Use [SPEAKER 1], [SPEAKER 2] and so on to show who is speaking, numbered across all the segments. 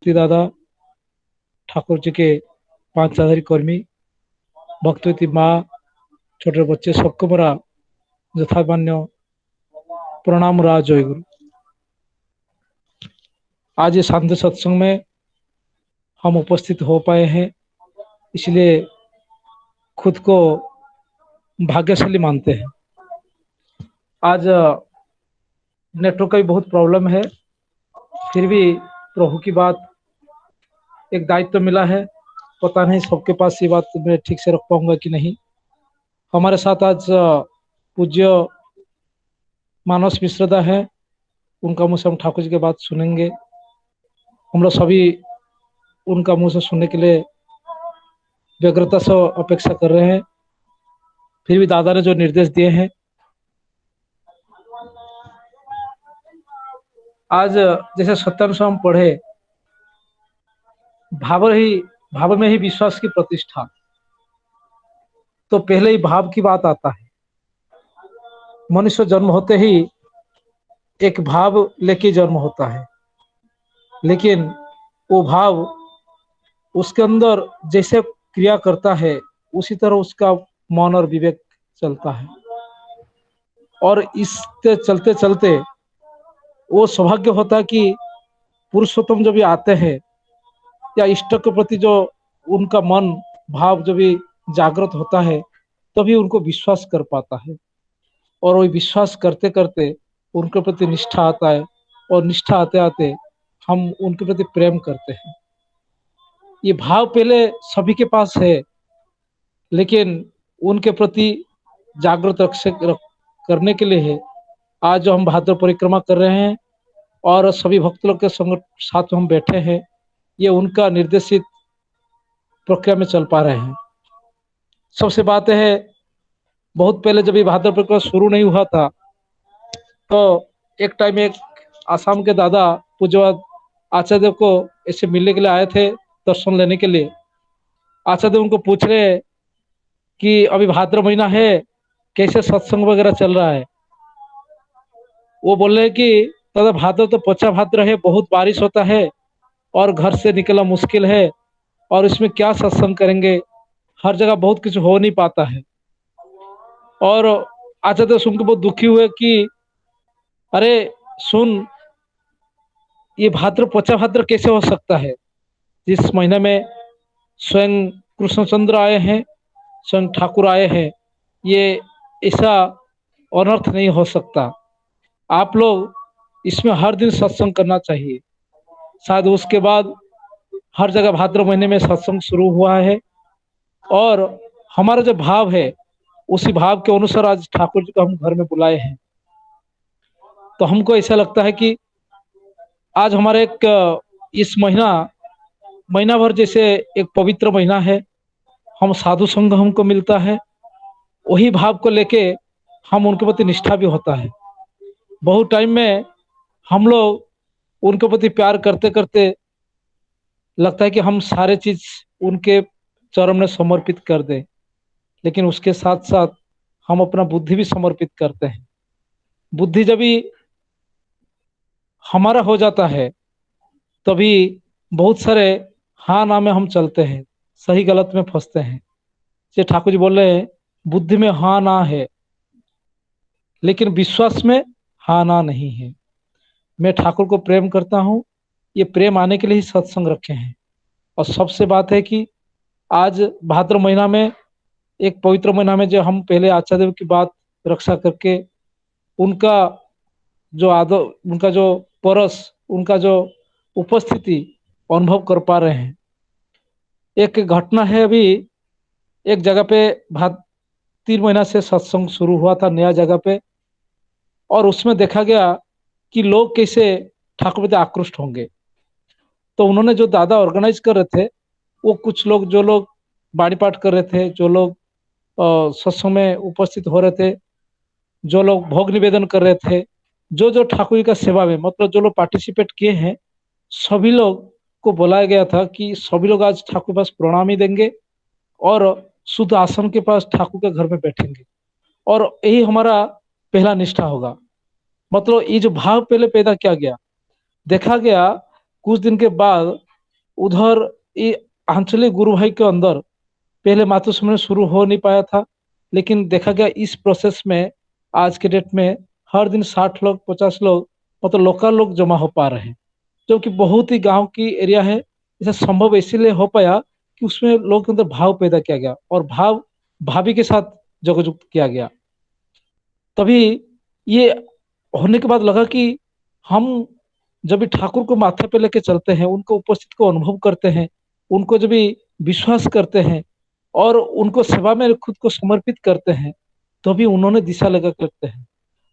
[SPEAKER 1] दादा ठाकुर जी के पांच आधारी कर्मी भक्तवती माँ छोटे बच्चे सबको मेरा यथामान्य प्रणाम राज जय गुरु। आज ये शांति सत्संग में हम उपस्थित हो पाए हैं, इसलिए खुद को भाग्यशाली मानते हैं। आज नेटवर्क का भी बहुत प्रॉब्लम है, फिर भी प्रभु की बात एक दायित्व तो मिला है। पता नहीं सबके पास ये बात मैं ठीक से रख पाऊंगा कि नहीं। हमारे साथ आज पूज्य मानस मिश्रदा है, उनका मुंह से हम ठाकुर जी की बात सुनेंगे। हम लोग सभी उनका मुंह से सुनने के लिए व्यग्रता से अपेक्षा कर रहे हैं। फिर भी दादा ने जो निर्देश दिए हैं, आज जैसे सत्यांश हम पढ़े, भाव में ही विश्वास की प्रतिष्ठा। तो पहले ही भाव की बात आता है। मनुष्य जन्म होते ही एक भाव लेके जन्म होता है, लेकिन वो भाव उसके अंदर जैसे क्रिया करता है उसी तरह उसका मन और विवेक चलता है। और इससे चलते चलते वो सौभाग्य होता है कि पुरुषोत्तम जब भी आते हैं या इष्ट के प्रति जो उनका मन भाव जब भी जागृत होता है तभी उनको विश्वास कर पाता है। और वही विश्वास करते करते उनके प्रति निष्ठा आता है, और निष्ठा आते आते हम उनके प्रति प्रेम करते हैं। ये भाव पहले सभी के पास है, लेकिन उनके प्रति जागृत करने के लिए है आज जो हम भाद्र परिक्रमा कर रहे हैं और सभी भक्त लोग के संग साथ में हम बैठे हैं। ये उनका निर्देशित प्रक्रिया में चल पा रहे हैं। सबसे बात है, बहुत पहले जब ये भाद्र परिक्रमा शुरू नहीं हुआ था तो एक टाइम एक आसाम के दादा पूज्यवाद आचार्य देव को ऐसे मिलने के लिए आए थे, दर्शन लेने के लिए। आचार्य देव उनको पूछ रहे कि अभी भाद्र महीना है, कैसे सत्संग वगैरह चल रहा है। वो बोल रहे कि दादा भाद्र तो पचा भाद्र है, बहुत बारिश होता है और घर से निकलना मुश्किल है, और इसमें क्या सत्संग करेंगे, हर जगह बहुत कुछ हो नहीं पाता है। और आचार्य देव सुन के बहुत दुखी हुए कि अरे सुन, ये भाद्र पचा भाद्र कैसे हो सकता है, जिस महीने में स्वयं कृष्णचंद्र आए हैं, स्वयं ठाकुर आए हैं, ये ऐसा अनर्थ नहीं हो सकता। आप लोग इसमें हर दिन सत्संग करना चाहिए। शायद उसके बाद हर जगह भाद्र महीने में सत्संग शुरू हुआ है, और हमारा जो भाव है उसी भाव के अनुसार आज ठाकुर जी को हम घर में बुलाए हैं। तो हमको ऐसा लगता है कि आज हमारा एक इस महीना भर जैसे एक पवित्र महीना है, हम साधु संग हमको मिलता है, वही भाव को लेके हम उनके प्रति निष्ठा भी होता है। बहुत टाइम में हम लोग उनके प्रति प्यार करते करते लगता है कि हम सारे चीज उनके चरण में समर्पित कर दें, लेकिन उसके साथ साथ हम अपना बुद्धि भी समर्पित करते हैं। बुद्धि जब भी हमारा हो जाता है तभी बहुत सारे हाँ ना में हम चलते हैं, सही गलत में फंसते हैं। जैसे ठाकुर जी बोल रहे हैं, बुद्धि में हाँ ना है लेकिन विश्वास में हाँ ना नहीं है। मैं ठाकुर को प्रेम करता हूँ, ये प्रेम आने के लिए ही सत्संग रखे हैं। और सबसे बात है कि आज भाद्र महीना में, एक पवित्र महीना में, जो हम पहले आचार्य देव की बात रक्षा करके उनका जो आदर, उनका जो परस, उनका जो उपस्थिति अनुभव कर पा रहे हैं। एक घटना है, अभी एक जगह पे 3 महीना से सत्संग शुरू हुआ था नया जगह पे, और उसमें देखा गया कि लोग कैसे ठाकुर प्रति आकृष्ट होंगे। तो उन्होंने जो दादा ऑर्गेनाइज कर रहे थे, वो कुछ लोग, जो लोग बाणी पाठ कर रहे थे, जो लोग सत्संग में उपस्थित हो रहे थे, जो लोग भोग निवेदन कर रहे थे, जो जो ठाकुर जी का सेवा में, मतलब जो लोग पार्टिसिपेट किए हैं, सभी लोग को बुलाया गया था कि सभी लोग आज ठाकुर पास प्रणाम ही देंगे और शुद्ध आसन के पास ठाकुर के घर में बैठेंगे, और यही हमारा पहला निष्ठा होगा। मतलब ये जो भाव पहले पैदा किया गया, देखा गया कुछ दिन के बाद उधर ये आंचलिक गुरु भाई के अंदर पहले मातृ शुरू हो नहीं पाया था, लेकिन देखा गया इस प्रोसेस में आज के डेट में हर दिन 60 लोग 50 लोग मतलब लोकल लोग जमा हो पा रहे हैं, जो कि बहुत ही गांव की एरिया है। इसे संभव इसीलिए हो पाया कि उसमें लोगों के अंदर भाव पैदा किया गया और भाव भाभी के साथ जोगजुक्त किया गया। तभी ये होने के बाद लगा कि हम जब भी ठाकुर को माथे पे लेके चलते हैं, उनको उपस्थित को अनुभव करते हैं, उनको जब भी विश्वास करते हैं और उनको सेवा में खुद को समर्पित करते हैं, तो भी उन्होंने दिशा लगा करते हैं।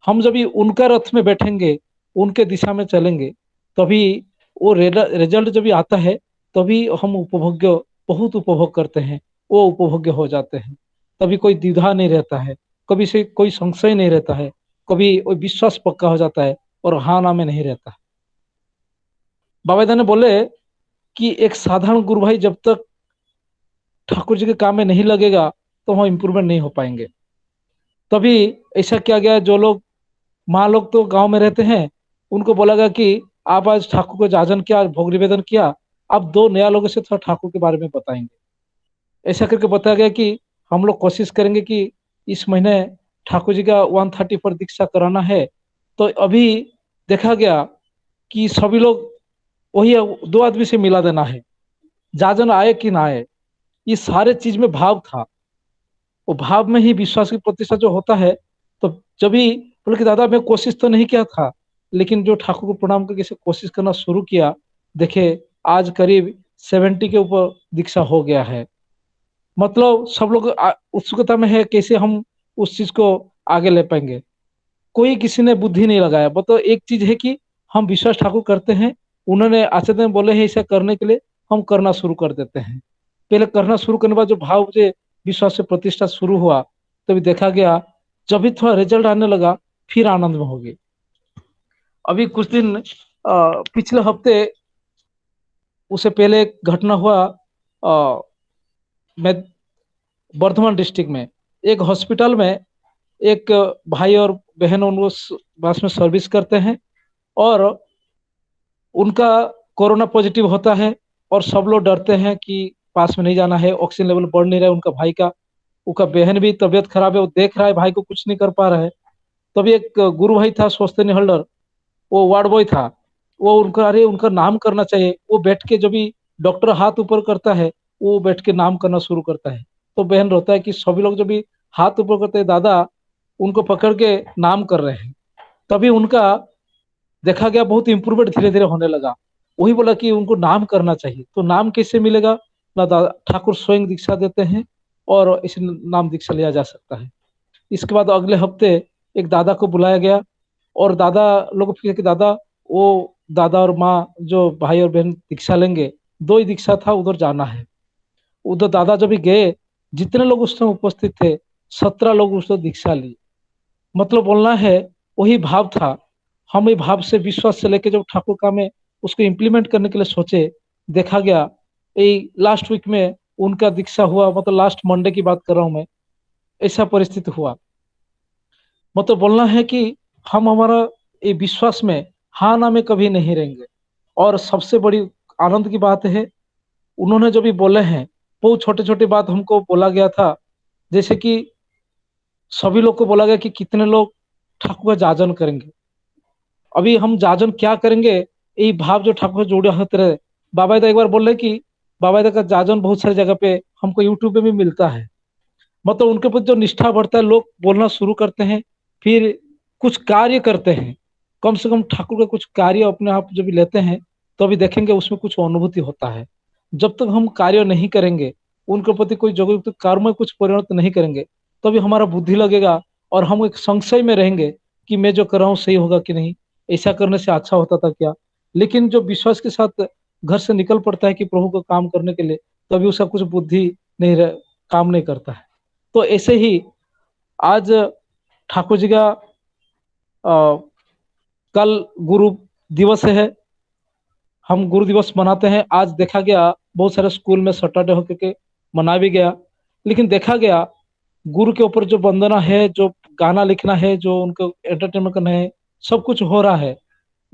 [SPEAKER 1] हम जब भी उनका रथ में बैठेंगे, उनके दिशा में चलेंगे, तभी वो रिजल्ट जब भी आता है, तभी हम उपभोग्य बहुत उपभोग करते हैं, वो उपभोग्य हो जाते हैं। तभी कोई द्विधा नहीं रहता है, कभी से कोई संशय नहीं रहता है, कभी वो विश्वास पक्का हो जाता है और हाँ ना में नहीं रहता है। बाबा ने बोले कि एक साधारण गुरु भाई जब तक ठाकुर जी के काम में नहीं लगेगा, तो वहाँ इम्प्रूवमेंट नहीं हो पाएंगे। तभी ऐसा किया गया, जो लोग माँ लोग तो गांव में रहते हैं, उनको बोला गया कि आप आज ठाकुर को जाजन किया, भोग निवेदन किया, आप दो नया लोगों से थोड़ा ठाकुर के बारे में बताएंगे। ऐसा करके बताया गया कि हम लोग कोशिश करेंगे कि इस महीने ठाकुर जी का 130 पर दीक्षा कराना है। तो अभी देखा गया कि सभी लोग वही दो आदमी से मिला देना है, जाजन आए कि ना आए, ये सारे चीज में भाव था। वो भाव में ही विश्वास की प्रतिष्ठा जो होता है। तो जब भी बोले कि दादा मैं कोशिश तो नहीं किया था, लेकिन जो ठाकुर को प्रणाम करके इसे कोशिश करना शुरू किया, देखे आज करीब 70 के ऊपर दीक्षा हो गया है। मतलब सब लोग उत्सुकता में है कैसे हम उस चीज को आगे ले पाएंगे। कोई किसी ने बुद्धि नहीं लगाया। मतलब एक चीज है कि हम विश्वास ठाकुर करते हैं, उन्होंने आचार्य में बोले हैं ऐसा करने के लिए, हम करना शुरू कर देते हैं। पहले करना शुरू करने के बाद जो भाव से विश्वास से प्रतिष्ठा शुरू हुआ, तभी देखा गया जब भी थोड़ा रिजल्ट आने लगा, फिर आनंद में हो गए। अभी कुछ दिन पिछले हफ्ते उससे पहले एक घटना हुआ। मैं वर्धमान डिस्ट्रिक्ट में एक हॉस्पिटल में एक भाई और बहन उनको बस में सर्विस करते हैं और उनका कोरोना पॉजिटिव होता है और सब लोग डरते हैं कि पास में नहीं जाना है, ऑक्सीजन लेवल बढ़ नहीं रहा है उनका भाई का। उनका बहन भी तबीयत खराब है, वो देख रहा है भाई को कुछ नहीं कर पा रहा है। तभी एक गुरु भाई था स्वस्तिनी हल्डर, वो वार्ड बॉय था, वो उनका अरे उनका नाम करना चाहिए। वो बैठ के जब भी डॉक्टर हाथ ऊपर करता है, वो बैठ के नाम करना शुरू करता है। तो बहन रोता है कि सभी लोग जब भी हाथ ऊपर करते हैं, दादा उनको पकड़ के नाम कर रहे हैं। तभी उनका देखा गया बहुत इंप्रूवमेंट धीरे धीरे होने लगा। वही बोला कि उनको नाम करना चाहिए। तो नाम कैसे मिलेगा ना, दादा ठाकुर स्वयं दीक्षा देते हैं और इस नाम दीक्षा लिया जा सकता है। इसके बाद अगले हफ्ते एक दादा को बुलाया गया और दादा लोग फिर कि दादा वो दादा और माँ जो भाई और बहन दीक्षा लेंगे, दो ही दीक्षा था, उधर जाना है। उधर दादा जब भी गए, जितने लोग उस समय उपस्थित थे 17 लोग उस दीक्षा ली। मतलब बोलना है वही भाव था। हम ये भाव से विश्वास से लेके जब ठाकुर का में उसको इम्प्लीमेंट करने के लिए सोचे, देखा गया ये लास्ट वीक में उनका दीक्षा हुआ। मतलब लास्ट मंडे की बात कर रहा हूँ मैं, ऐसा परिस्थिति हुआ। मतलब बोलना है कि हम हमारा ये विश्वास में हाँ ना में कभी नहीं रहेंगे। और सबसे बड़ी आनंद की बात है, उन्होंने जो भी बोले हैं बहुत छोटे छोटे बात हमको बोला गया था। जैसे कि सभी लोग को बोला गया कि कितने लोग ठाकुर का जाजन करेंगे। अभी हम जाजन क्या करेंगे, यही भाव जो ठाकुर से जुड़े होते रहे। बाबा एक बार बोल रहे कि बाबा का जाजन बहुत सारी जगह पे हमको यूट्यूब पे भी मिलता है। मतलब उनके प्रति जो निष्ठा बढ़ता है, लोग बोलना शुरू करते हैं, फिर कुछ कार्य करते हैं। कम से कम ठाकुर का कुछ कार्य अपने आप जब भी लेते हैं, तो अभी देखेंगे उसमें कुछ अनुभूति होता है। जब तक हम कार्य नहीं करेंगे, उनके प्रति कोई जगह कर्म में कुछ परिणत नहीं करेंगे, तभी हमारा बुद्धि लगेगा और हम एक संशय में रहेंगे कि मैं जो कर रहा हूँ सही होगा कि नहीं, ऐसा करने से अच्छा होता था क्या। लेकिन जो विश्वास के साथ घर से निकल पड़ता है कि प्रभु को काम करने के लिए, तभी उसका कुछ बुद्धि नहीं काम नहीं करता है। तो ऐसे ही आज ठाकुर जी का कल गुरु दिवस है, हम गुरु दिवस मनाते हैं। आज देखा गया बहुत सारे स्कूल में सैटरडे होकर के मना भी गया। लेकिन देखा गया गुरु के ऊपर जो वंदना है, जो गाना लिखना है, जो उनको एंटरटेनमेंट करना है, सब कुछ हो रहा है।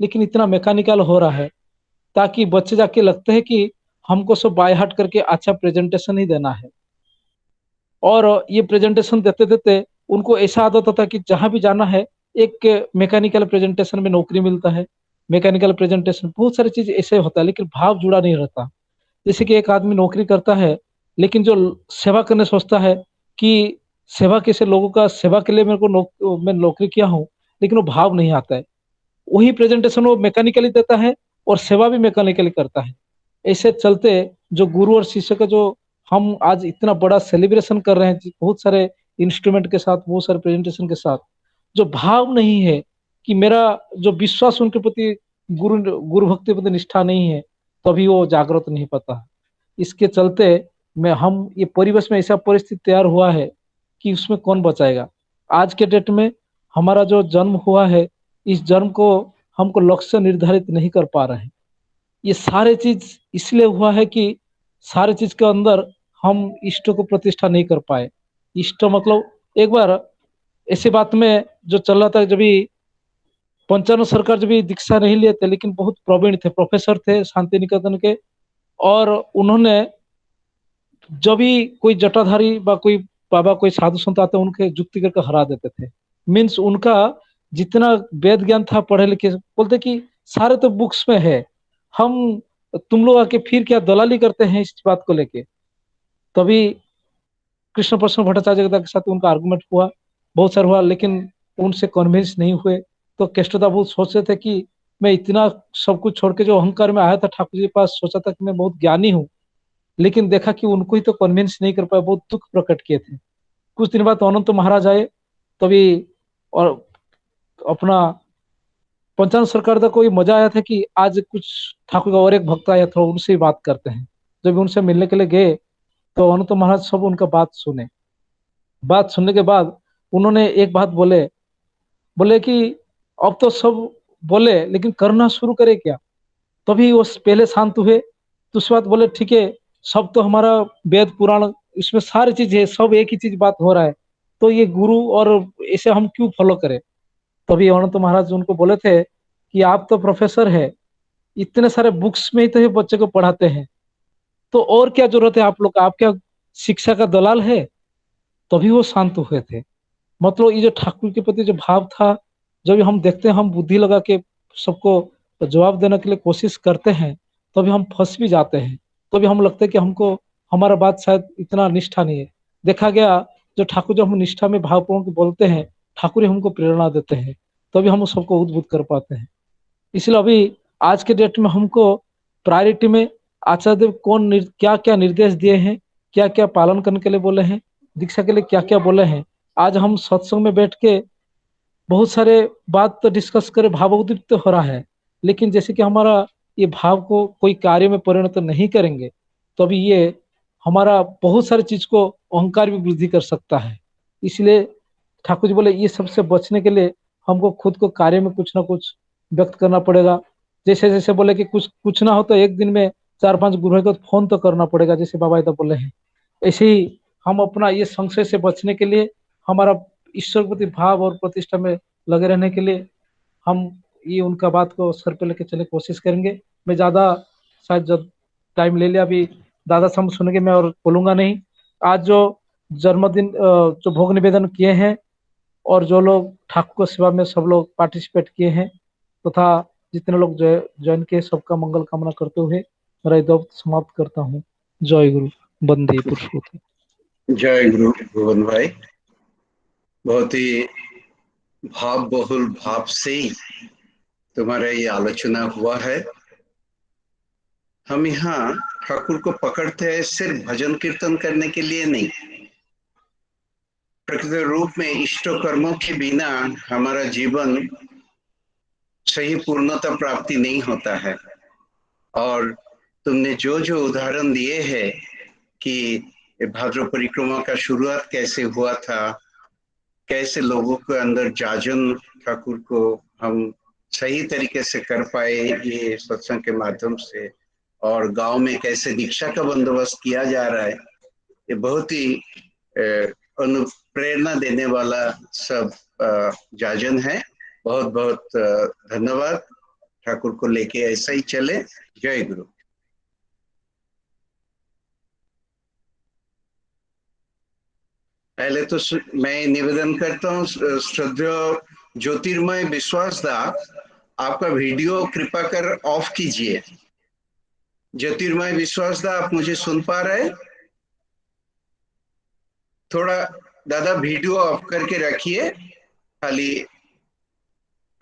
[SPEAKER 1] लेकिन इतना मैकेनिकल हो रहा है ताकि बच्चे जाके लगते हैं कि हमको सब बाय हार्ट करके अच्छा प्रेजेंटेशन ही देना है। और ये प्रेजेंटेशन देते देते उनको ऐसा आदत होता है कि जहां भी जाना है, एक मैकेनिकल प्रेजेंटेशन में नौकरी मिलता है। मैकेनिकल प्रेजेंटेशन बहुत सारी चीज ऐसे होता है, लेकिन भाव जुड़ा नहीं रहता। जैसे कि एक आदमी नौकरी करता है, लेकिन जो सेवा करने सोचता है कि सेवा कैसे, लोगों का सेवा के लिए मैं नौकरी किया हूँ, लेकिन वो भाव नहीं आता है। वही प्रेजेंटेशन वो मैकेनिकली देता है और सेवा भी मैकेनिकली करता है। ऐसे चलते जो गुरु और शिष्य का जो हम आज इतना बड़ा सेलिब्रेशन कर रहे हैं, बहुत सारे इंस्ट्रूमेंट के साथ, बहुत सारे प्रेजेंटेशन के साथ, जो भाव नहीं है कि मेरा जो विश्वास उनके प्रति, गुरु गुरु भक्ति के प्रति निष्ठा नहीं है, तभी वो जागृत नहीं पाता। इसके चलते मैं हम ये परिवेश में ऐसा परिस्थिति तैयार हुआ है कि उसमें कौन बचाएगा। आज के डेट में हमारा जो जन्म हुआ है, इस जन्म को हमको लक्ष्य निर्धारित नहीं कर पा रहे हैं। ये सारे चीज इसलिए हुआ है कि सारे चीज के अंदर हम इष्ट को प्रतिष्ठा नहीं कर पाए। इष्ट मतलब, एक बार ऐसी बात में जो चल रहा था, जब भी पंचानन सरकार जब भी दीक्षा नहीं लिए थे, लेकिन बहुत प्रवीण थे, प्रोफेसर थे शांति निकेतन के। और उन्होंने जब भी कोई जटाधारी बा कोई बाबा, कोई साधु संत आते, उनके जुक्ति करके हरा देते थे। मीन्स उनका जितना वेद ज्ञान था, पढ़े लिखे, बोलते कि सारे तो बुक्स में है, हम तुम लोग आके फिर क्या दलाली करते हैं इस बात को लेके। तभी कृष्ण प्रसाद भट्टाचार्य के साथ उनका आर्गुमेंट हुआ, बहुत सारा हुआ, लेकिन उनसे कन्विंस नहीं हुए। तो केष्टदा बहुत सोच रहे थे कि मैं इतना सब कुछ छोड़ के जो अहंकार में आया था ठाकुर जी के पास, सोचा था कि मैं बहुत ज्ञानी हूँ, लेकिन देखा कि उनको ही तो कन्विंस नहीं कर पाया, बहुत दुख प्रकट किए थे। कुछ दिन बाद अनंत महाराज आए, तभी और अपना पंचानन सरकार का कोई मजा आया था कि आज कुछ ठाकुर का और एक भक्त आया था, उनसे ही बात करते हैं। जब उनसे मिलने के लिए गए, तो अनंत महाराज सब उनका बात सुने। बात सुनने के बाद उन्होंने एक बात बोले, बोले कि अब तो सब बोले, लेकिन करना शुरू करे क्या। तभी वो पहले शांत हुए, दूसरी बात बोले ठीक है, सब तो हमारा वेद पुराण, इसमें सारी चीज है, सब एक ही चीज बात हो रहा है, तो ये गुरु और इसे हम क्यों फॉलो करें। तभी अनंत महाराज उनको बोले थे कि आप तो प्रोफेसर है, इतने सारे बुक्स में ही तो ये बच्चे को पढ़ाते हैं, तो और क्या जरूरत है आप लोग का, आप क्या शिक्षा का दलाल है। तभी वो शांत हुए थे। मतलब ये जो ठाकुर के प्रति जो भाव था, जब हम देखते हैं, हम बुद्धि लगा के सबको जवाब देने के लिए कोशिश करते हैं, तभी हम फंस भी जाते हैं। तभी हम लगता है कि हमको हमारा बात शायद इतना निष्ठा नहीं है। देखा गया, जो ठाकुर, जब हम निष्ठा में भावपूर्ण बोलते हैं, ठाकुर ही हमको प्रेरणा देते हैं, तभी हम सबको उद्बुद्ध कर पाते हैं। इसलिए अभी आज के डेट में हमको प्रायोरिटी में आचार्य देव क्या क्या निर्देश दिए हैं, क्या क्या पालन करने के लिए बोले हैं, दीक्षा के लिए क्या क्या बोले हैं, आज हम सत्संग में बैठ के बहुत सारे बात तो डिस्कस करे, भावोद्दीप्त तो हो रहा है, लेकिन जैसे कि हमारा ये भाव को कोई कार्य में परिणत नहीं करेंगे, तो अभी ये हमारा बहुत सारी चीज को अहंकार भी वृद्धि कर सकता है। इसलिए ठाकुर जी बोले, ये सबसे बचने के लिए हमको खुद को कार्य में कुछ ना कुछ व्यक्त करना पड़ेगा। जैसे जैसे बोले कि कुछ कुछ ना हो तो एक दिन में 4-5 गुरु को फोन तो करना पड़ेगा, जैसे बाबा इधर बोले हैं। ऐसे ही हम अपना ये संशय से बचने के लिए, हमारा ईश्वर के प्रति भाव और प्रतिष्ठा में लगे रहने के लिए, हम ये उनका बात को सर पे लेके चले कोशिश करेंगे। मैं ज्यादा शायद जब टाइम ले लिया, अभी दादा से हम सुनेंगे, मैं और बोलूंगा नहीं। आज जो जन्मदिन जो भोग निवेदन किए हैं, और जो लोग ठाकुर को सेवा में सब लोग पार्टिसिपेट किए हैं, तथा जितने लोग ज्वाइन किए, सबका मंगल कामना करते हुए मेरा ये समाप्त करता हूँ। जय गुरु, वंदे पुरुषोत्तम।
[SPEAKER 2] जय गुरु भुवन भाई, बहुत ही भाव बहुल भाव से तुम्हारा ये आलोचना हुआ है। हम यहाँ ठाकुर को पकड़ते हैं सिर्फ भजन कीर्तन करने के लिए नहीं, प्रकृति रूप में इष्ट कर्मों के बिना हमारा जीवन सही पूर्णता प्राप्ति नहीं होता है। और तुमने जो जो उदाहरण दिए हैं कि भाद्र परिक्रमा का शुरुआत कैसे हुआ था, कैसे लोगों के अंदर जाजन ठाकुर को हम सही तरीके से कर पाए ये सत्संग के माध्यम से, और गांव में कैसे दीक्षा का बंदोबस्त किया जा रहा है, ये बहुत ही अनुप्रेरणा देने वाला सब जाजन है। बहुत बहुत धन्यवाद। ठाकुर को लेके ऐसा ही चले। जय गुरु। पहले तो मैं निवेदन करता हूँ श्रद्धेय ज्योतिर्मय विश्वास दा, आपका वीडियो कृपा कर ऑफ कीजिए। ज्योतिर्मय विश्वास दा, आप मुझे सुन पा रहे? थोड़ा दादा वीडियो ऑफ करके रखिए खाली।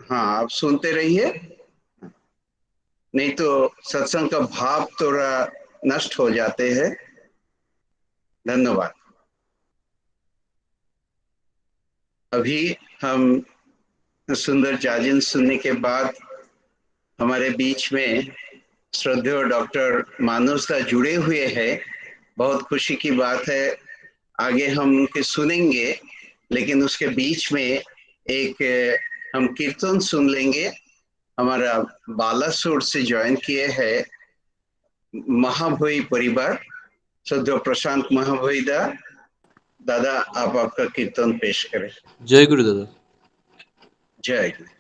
[SPEAKER 2] हाँ, आप सुनते रहिए, नहीं तो सत्संग का भाव थोड़ा नष्ट हो जाते हैं। धन्यवाद। अभी हम सुंदर जाजिन सुनने के बाद हमारे बीच में श्रद्धेय डॉक्टर मानस दा जुड़े हुए हैं। बहुत खुशी की बात है। आगे हम उनके सुनेंगे, लेकिन उसके बीच में एक हम कीर्तन सुन लेंगे। हमारा बालासोर से ज्वाइन किए हैं महाभोई परिवार, श्रद्धेय प्रशांत महाभोई दा। दादा, आप आपका कीर्तन पेश करें।
[SPEAKER 3] जय गुरु दादा।
[SPEAKER 2] जय गुरु।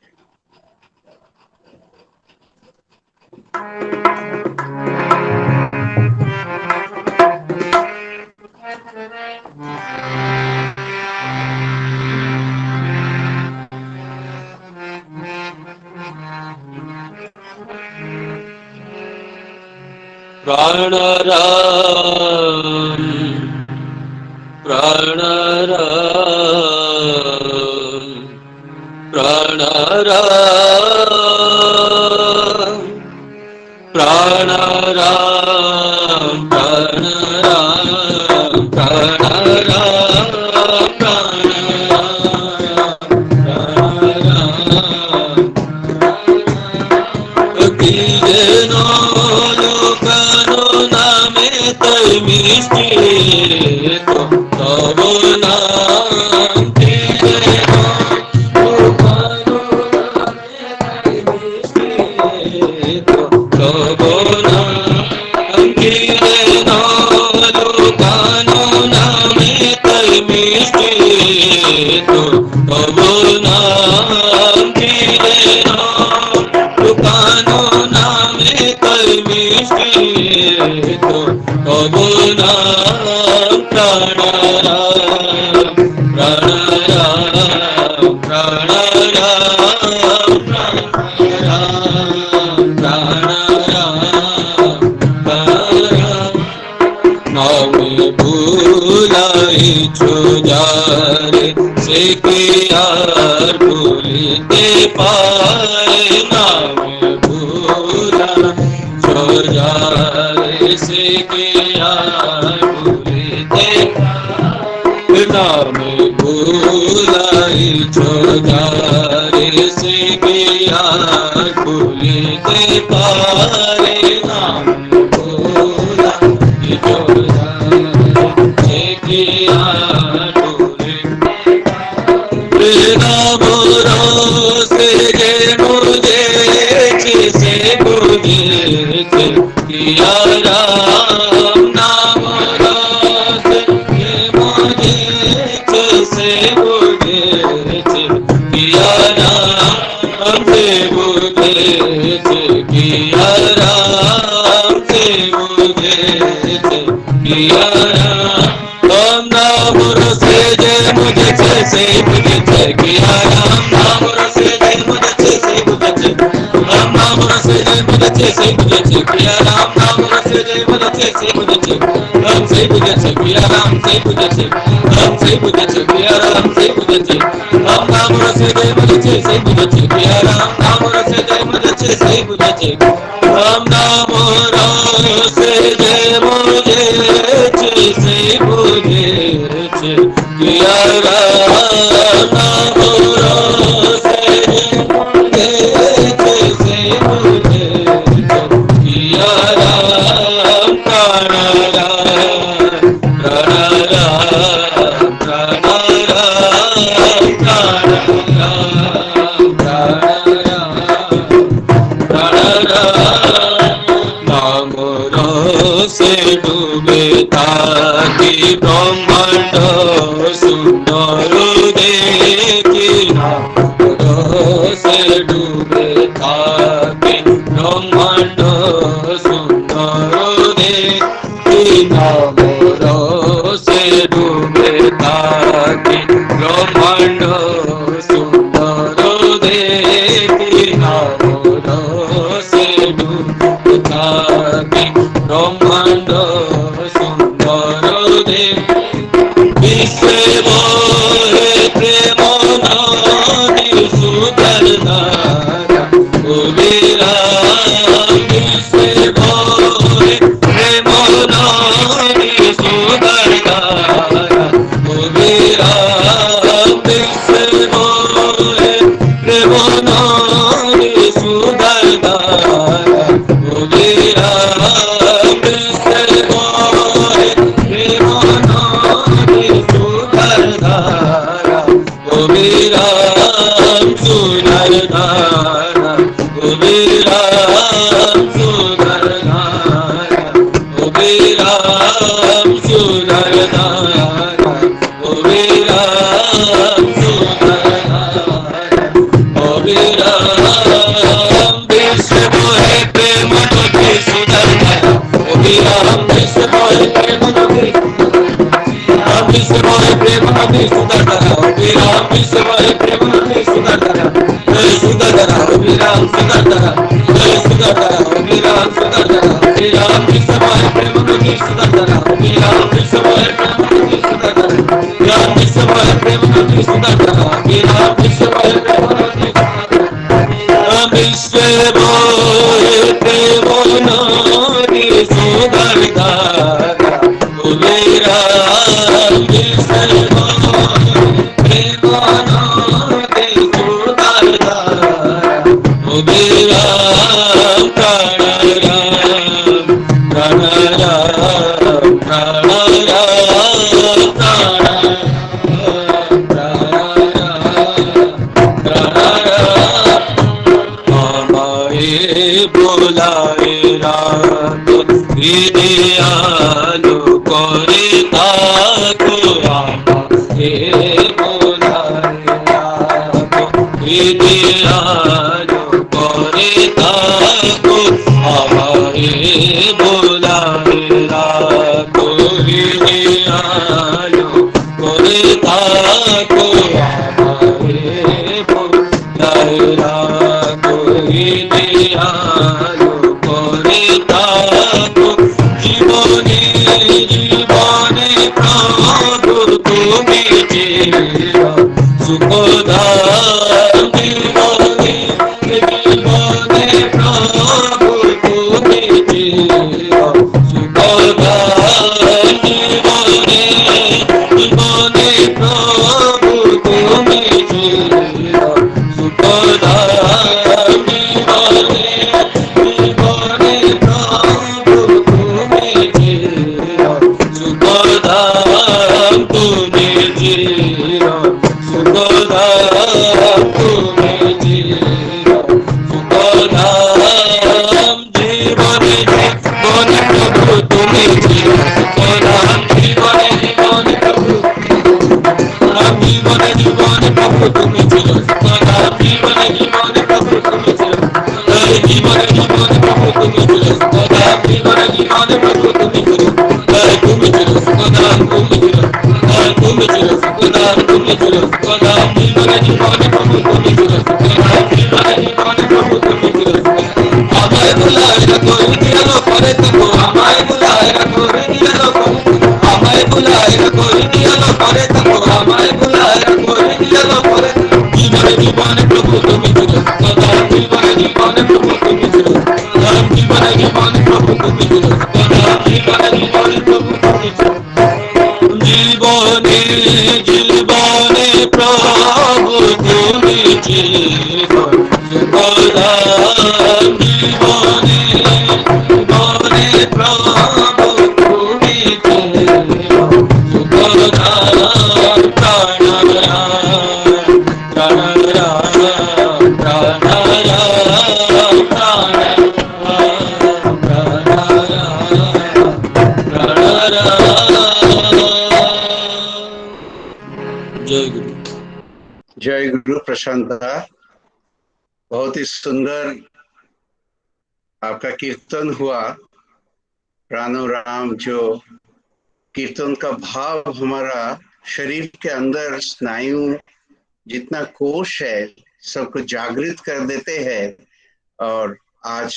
[SPEAKER 3] प्राणराम प्राणराम प्राणराम प्राणराम प्राणराम प्राणराम कीजेनो लोकानो नामे तै मिष्टि तो तब नाम कीजेनो लोकानो नामे तै मिष्टि तो तब नाम कीजेनो लोकानो नामे तै मिष्टि तो तब नाम कीजेनो लोकानो नामे तै मिष्टि तो तब नाम प्राणराम प्राणराम प्राणराम प्राणराम प्राणराम नाम भूलाई छो जारे से के यार भूलते पाए। नाम भूला छो जारे से के यार भूलते पाए। नाम भूलाई छो जारे से के यार भूलते पाए। नाम भूला छो जारे से के यार नाम से जे मुझे से मुझे किया राम। नाम से मुझे से मुझे किया राम से मुझे किया राम से मुझे किया राम। नाम से जे मुझे से मुझे किया राम। नाम से जे मुझे से मुझे नाम से जे मुझे से मुझे किया राम। नाम से जे मुझे से मुझे राम से मुझे किया राम से मुझे राम से मुझे किया राम से मुझे नाम से जे मुझे से मुझे किया राम। नाम से जे मुझे से मुझे राम। नाम से जे मुझे से मुझे किया राम। नाम से मुझे से मुझे किया राम। प्राणराम प्राणराम प्राणराम प्राणराम प्राणराम नाम से डूबे ताकि ब्रह्मांड सुंदर देखी। नाम से डूबे ताकि ब्रह्मांड सुंदर देखी। नाम से डूबे ताकि ব্রহ্মাণ্ড সুন্দর দেখি নাম রসে ডুবে থাকি ব্রহ্মাণ্ড সুন্দর দেখি বিশ্বে বহে প্রেম নদী সুন্দর ধারা অবিরাম বিশ্বে বহে প্রেম নদী সুন্দর ধারা অবিরাম বিশ্বে বহে প্রেম নদী সুন্দর ধারা অবিরাম বিশ্বে বহে প্রেম নদী সুন্দর ধারা অবিরাম সুন্দর ধারা অবিরাম সুন্দর ধারা অবিরাম সুন্দর ধারা অবিরাম সুন্দর ধারা অবিরাম বিশ্ব বহে প্রেম নদী সুন্দর ধারা অবিরাম বিশ্ব বহে প্রেম নদী বিশ্ব বহে প্রেম নদী সুন্দর ধারা অবিরাম বিশ্ব বহে প্রেম নদী সুন্দর ধারা সুন্দর ধারা অবিরাম সুন্দর ধারা সুন্দর ধারা অবিরাম সুন্দর ধারা অবিরাম বিশ্ব বহে প্রেম নদী সুন্দর ধারা অবিরাম বিশ্ব বহে প্রেম নদী সুন্দর ধারা অবিরাম বিশ্ব বহে প্রেম নদী সুন্দর ধারা অবিরাম বিশ্ব বহে প্রেম নদী বিশ্ব বহে প্রেম নদী সুন্দর ধারা অবিরাম বিশ্ব বহে প্রেম নদী সুন্দর ধারা অবিরাম প্রাণারাম প্রাণারাম প্রাণারাম প্রাণারাম আমায় বোলায় রাত হৃদে আলো করে তাকো আমায় বোলায় রাত হৃদে আলো করে তাকো আমায় বোলায় রাত হৃদে আলো করে তাকো আমায় বোলায় রাত হৃদে আলো করে তাকো জীবনে জীবনে প্রভু তুমি চির সুখদাম জীবনে জীবনে প্রভু তুমি চির সুখদাম জীবনে জীবনে প্রভু তুমি চির সুখদাম জীবনে জীবনে প্রভু তুমি চির সুখদাম তুমি চির সুখদাম তুমি চির সুখদাম জীবনে জীবনে প্রভু তুমি চির সুখদাম জীবনে জীবনে প্রভু জীবনে জীবনে প্রভু তুমি চির সুখদাম জীবনে জীবনে প্রভু তুমি চির জীবনে জীবনে প্রভু তুমি চির সুখদাম জীবনে জীবনে প্রভু তুমি চির তুমি চির সুখদাম তুমি চির তুমি চির সুখদাম তুমি চির সুখদাম জীবনে জীবনে প্রভু তুমি চির সুখদাম জীবনে জীবনে প্রভু তুমি চির আমায় বুলায় রাখো হৃদয়ালো করে থাকো আমায় বুলায় রাখো হৃদয়ালো করে আমায় বুলায় রাখো হৃদয়ালো করে থাকো আমায় বুলায় রাখো হৃদয়ালো করে জীবনে জীবনে প্রভু তুমি চির সুখদাম জীবনে জীবনে প্রভু তুমি চির সুখদাম জীবনে জীবনে প্রভু তুমি চির সুখদাম জীবনে জীবনে প্রভু তুমি চির জীবনে জীবনে প্রভু তুমি চির সুখদাম জীবনে জীবনে প্রভু তুমি চির সুখদাম প্রাণারাম প্রাণারাম প্রাণারাম প্রাণারাম प्राणाराम जय गुरु।
[SPEAKER 2] जय गुरु प्रशांता, बहुत ही सुंदर आपका कीर्तन हुआ। प्राणो राम, जो कीर्तन का भाव हमारा शरीर के अंदर स्नायु जितना कोश है सबको जागृत कर देते हैं। और आज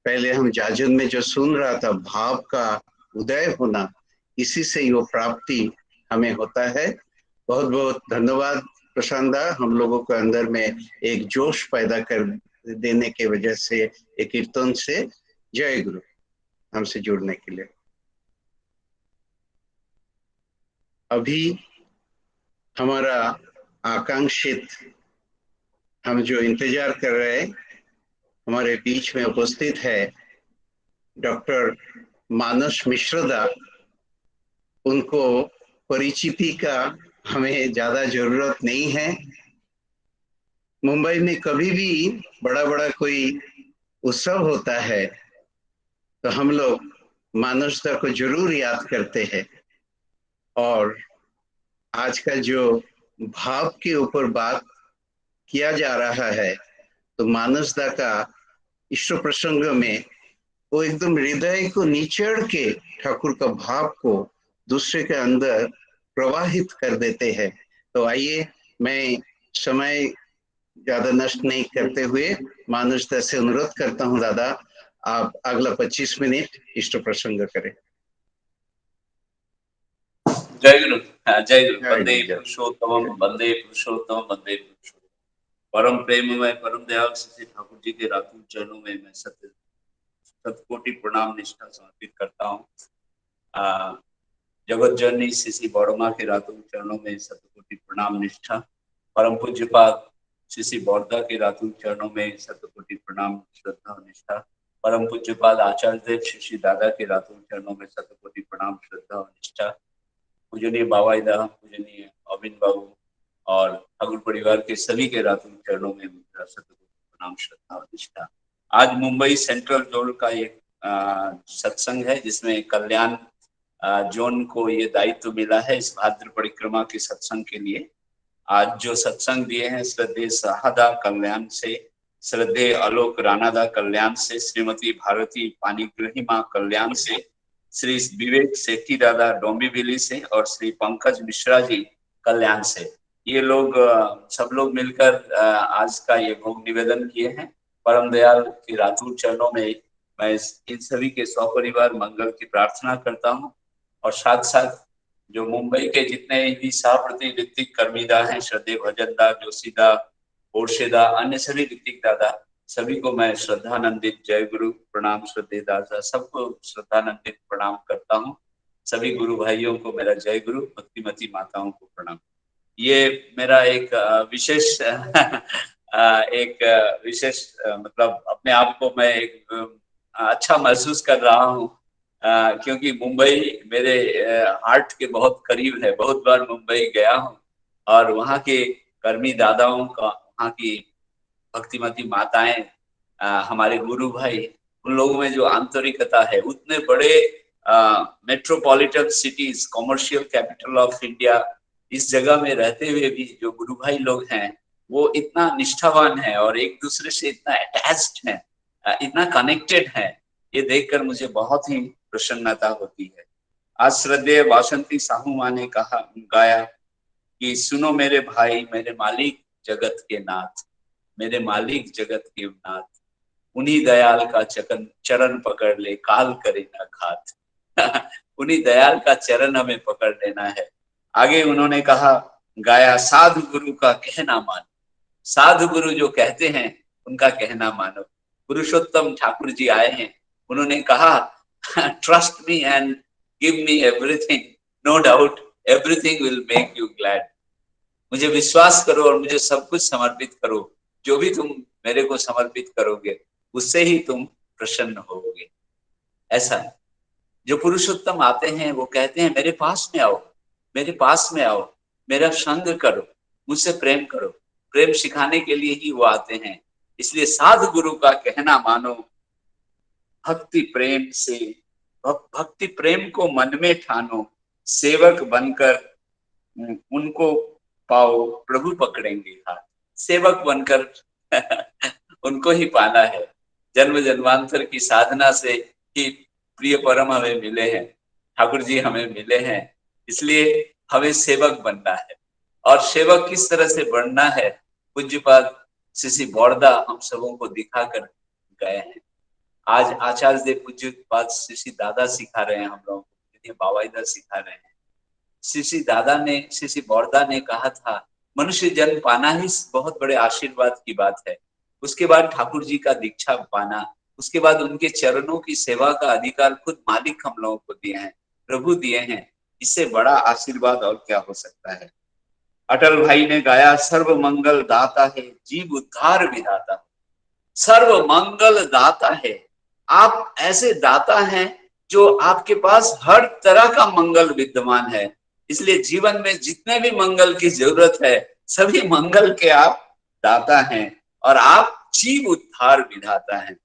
[SPEAKER 2] पहले हम जाजन में जो सुन रहा था भाव का उदय होना, इसी से ही वो प्राप्ति हमें होता है। बहुत बहुत धन्यवाद प्रशांता, हम लोगों के अंदर में एक जोश पैदा कर देने के वजह से एक कीर्तन से। जय गुरु, हमसे जुड़ने के लिए। अभी हमारा आकांक्षित, हम जो इंतजार कर रहे हैं, हमारे बीच में उपस्थित है डॉक्टर मानस मिश्रदा। उनको परिचिति का हमें ज्यादा जरूरत नहीं है। मुंबई में कभी भी बड़ा बड़ा कोई उत्सव होता है तो हम लोग मानसदा को जरूर याद करते हैं। और आज का जो भाव के ऊपर बात किया जा रहा है, तो मानसदा का ईश्वर प्रसंग में वो एकदम हृदय को निचोड़ के ठाकुर का भाव को दूसरे के अंदर प्रवाहित कर देते हैं। तो आइए, मैं समय ज्यादा नष्ट नहीं करते हुए मानसदा से अनुरोध करता हूं, दादा आप अगला 25 मिनट इष्ट प्रसंग करें।
[SPEAKER 3] जय गुरु। जय गुरु।
[SPEAKER 2] जय
[SPEAKER 3] वंदे
[SPEAKER 2] गुरु।
[SPEAKER 3] पुरुषोत्तम, वंदे पुरुषोत्तम, वंदे पुरुषोत्तम। परम प्रेम में परम दयाल श्री ठाकुर जी के रातुल चरणों में मैं शतकोटि प्रणाम निष्ठा समर्पित करता हूँ। जगत जननी श्री बड़मा के रातुल चरणों में शतकोटि प्रणाम निष्ठा। परम पूज्यपाद श्री बौद्धा के रातुल चरणों में शतकोटि प्रणाम श्रद्धा और निष्ठा। परम पूज्यपाद आचार्य देव श्री दादा के रातुल चरणों में शतकोटि प्रणाम श्रद्धा और निष्ठा। पूजनीय बाबाईदा, पूजनीय अविन बाबू और ठाकुर परिवार के सभी के रातुल चरणों में मेरा शतकोटि प्रणाम श्रद्धा और निष्ठा। आज मुंबई सेंट्रल जोन का एक सत्संग है जिसमें कल्याण जोन को ये दायित्व मिला है इस भाद्र परिक्रमा के सत्संग के लिए। आज जो सत्संग दिए हैं श्रद्धेय सहादा कल्याण से, श्रद्धेय आलोक रानादा कल्याण से, श्रीमती भारती पानीग्रहिमा कल्याण से, श्री विवेक सेठी दादा डोंबिवली से और श्री पंकज मिश्रा जी कल्याण से। ये लोग सब लोग मिलकर आज का ये भोग निवेदन किए हैं। परम दयाल के रातुल चरणों में मैं इन सभी के सपरिवार मंगल की प्रार्थना करता हूँ। और साथ साथ जो मुंबई के जितने भी सभापति ऋतिक कर्मीदा हैं, श्रद्धेय भजनदा, जोशीदा, ओरशेदा, अन्य सभी ऋतिक दादा, सभी को मैं श्रद्धानंदित जय गुरु प्रणाम, श्रद्धेय दादा सबको श्रद्धानंदित प्रणाम करता हूँ। सभी गुरु भाइयों को मेरा जय गुरु, भक्तिमती माताओं को प्रणाम। ये मेरा एक विशेष मतलब अपने आप को मैं एक अच्छा महसूस कर रहा हूँ क्योंकि मुंबई मेरे हार्ट के बहुत करीब है। बहुत बार मुंबई गया हूँ और वहाँ के कर्मी दादाओं का, वहाँ की भक्तिमती माताएं, हमारे गुरु भाई, उन लोगों में जो आंतरिकता है, उतने बड़े metropolitan cities, commercial capital of India, इस जगह में रहते हुए भी जो गुरु भाई लोग हैं वो इतना निष्ठावान है और एक दूसरे से इतना अटैच्ड है, इतना कनेक्टेड है। ये देखकर मुझे बहुत ही प्रसन्नता होती है। आज श्रद्धेय वासंती साहू माँ ने गाया कि सुनो मेरे भाई, मेरे मालिक जगत के नाथ, मेरे मालिक जगत के नाथ, उन्हीं दयाल का चरण पकड़ ले, काल करे न घात। उन्हीं दयाल का चरण हमें पकड़ लेना है। आगे उन्होंने गाया साधु गुरु का कहना मानो। साधु गुरु जो कहते हैं उनका कहना मानो। पुरुषोत्तम ठाकुर जी आए हैं, उन्होंने कहा trust me and give me everything, no doubt everything will make you glad. मुझे विश्वास करो और मुझे सब कुछ समर्पित करो, जो भी तुम मेरे को समर्पित करोगे उससे ही तुम प्रसन्न होगे। ऐसा है। जो पुरुषोत्तम आते हैं वो कहते हैं मेरे पास में आओ, मेरे पास में आओ, मेरा संग करो, मुझसे प्रेम करो। प्रेम सिखाने के लिए ही वो आते हैं। इसलिए साधु गुरु का कहना मानो, भक्ति प्रेम से, भक्ति प्रेम को मन में ठानो, सेवक बनकर उनको पाओ, प्रभु पकड़ेंगे हाथ। सेवक बनकर उनको ही पाना है। जन्म जन्मांतर की साधना से ही प्रिय परम हमें मिले हैं, ठाकुर जी हमें मिले हैं। इसलिए
[SPEAKER 4] हमें सेवक बनना है। और सेवक किस तरह से बनना है, पूज्यपाद श्री बौरदा हम सबों को दिखाकर गए हैं। आज आचार्य देव पूज्यपाद श्री दादा सिखा रहे हैं हम लोगों को, बाबा इधर सिखा रहे हैं। श्री दादा ने, श्री बौरदा ने कहा था मनुष्य जन्म पाना ही बहुत बड़े आशीर्वाद की बात है। उसके बाद ठाकुर जी का दीक्षा पाना, उसके बाद उनके चरणों की सेवा का अधिकार खुद मालिक हम लोगों को दिए हैं, प्रभु दिए हैं। इससे बड़ा आशीर्वाद और क्या हो सकता है। अटल भाई ने गाया, सर्व मंगल दाता है जीव उद्धार विधाता, सर्व मंगल दाता है। आप ऐसे दाता हैं जो आपके पास हर तरह का मंगल विद्यमान है। इसलिए जीवन में जितने भी मंगल की जरूरत है सभी मंगल के आप दाता हैं, और आप जीव उद्धार विधाता हैं।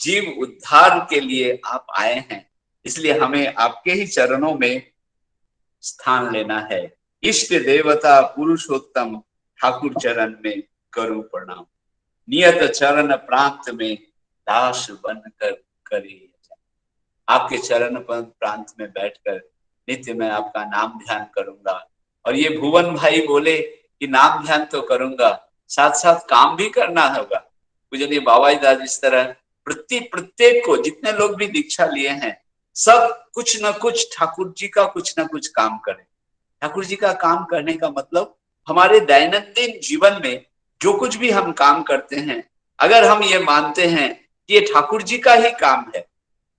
[SPEAKER 4] जीव उद्धार के लिए आप आए हैं, इसलिए हमें आपके ही चरणों में स्थान लेना है। इष्ट देवता पुरुषोत्तम ठाकुर चरण में करूं प्रणाम, नियत चरण प्रांत में दास बनकर करे। आपके चरण प्रांत में बैठकर नित्य मैं आपका नाम ध्यान करूंगा। और ये भुवन भाई बोले कि नाम ध्यान तो करूंगा, साथ साथ काम भी करना होगा। पूजनीय बाबा दास इस तरह प्रत्येक को, जितने लोग भी दीक्षा लिए हैं, सब कुछ न कुछ ठाकुर जी का कुछ न कुछ काम करें। ठाकुर जी का काम करने का मतलब हमारे दैनंदिन जीवन में जो कुछ भी हम काम करते हैं, अगर हम ये मानते हैं कि ये ठाकुर जी का ही काम है,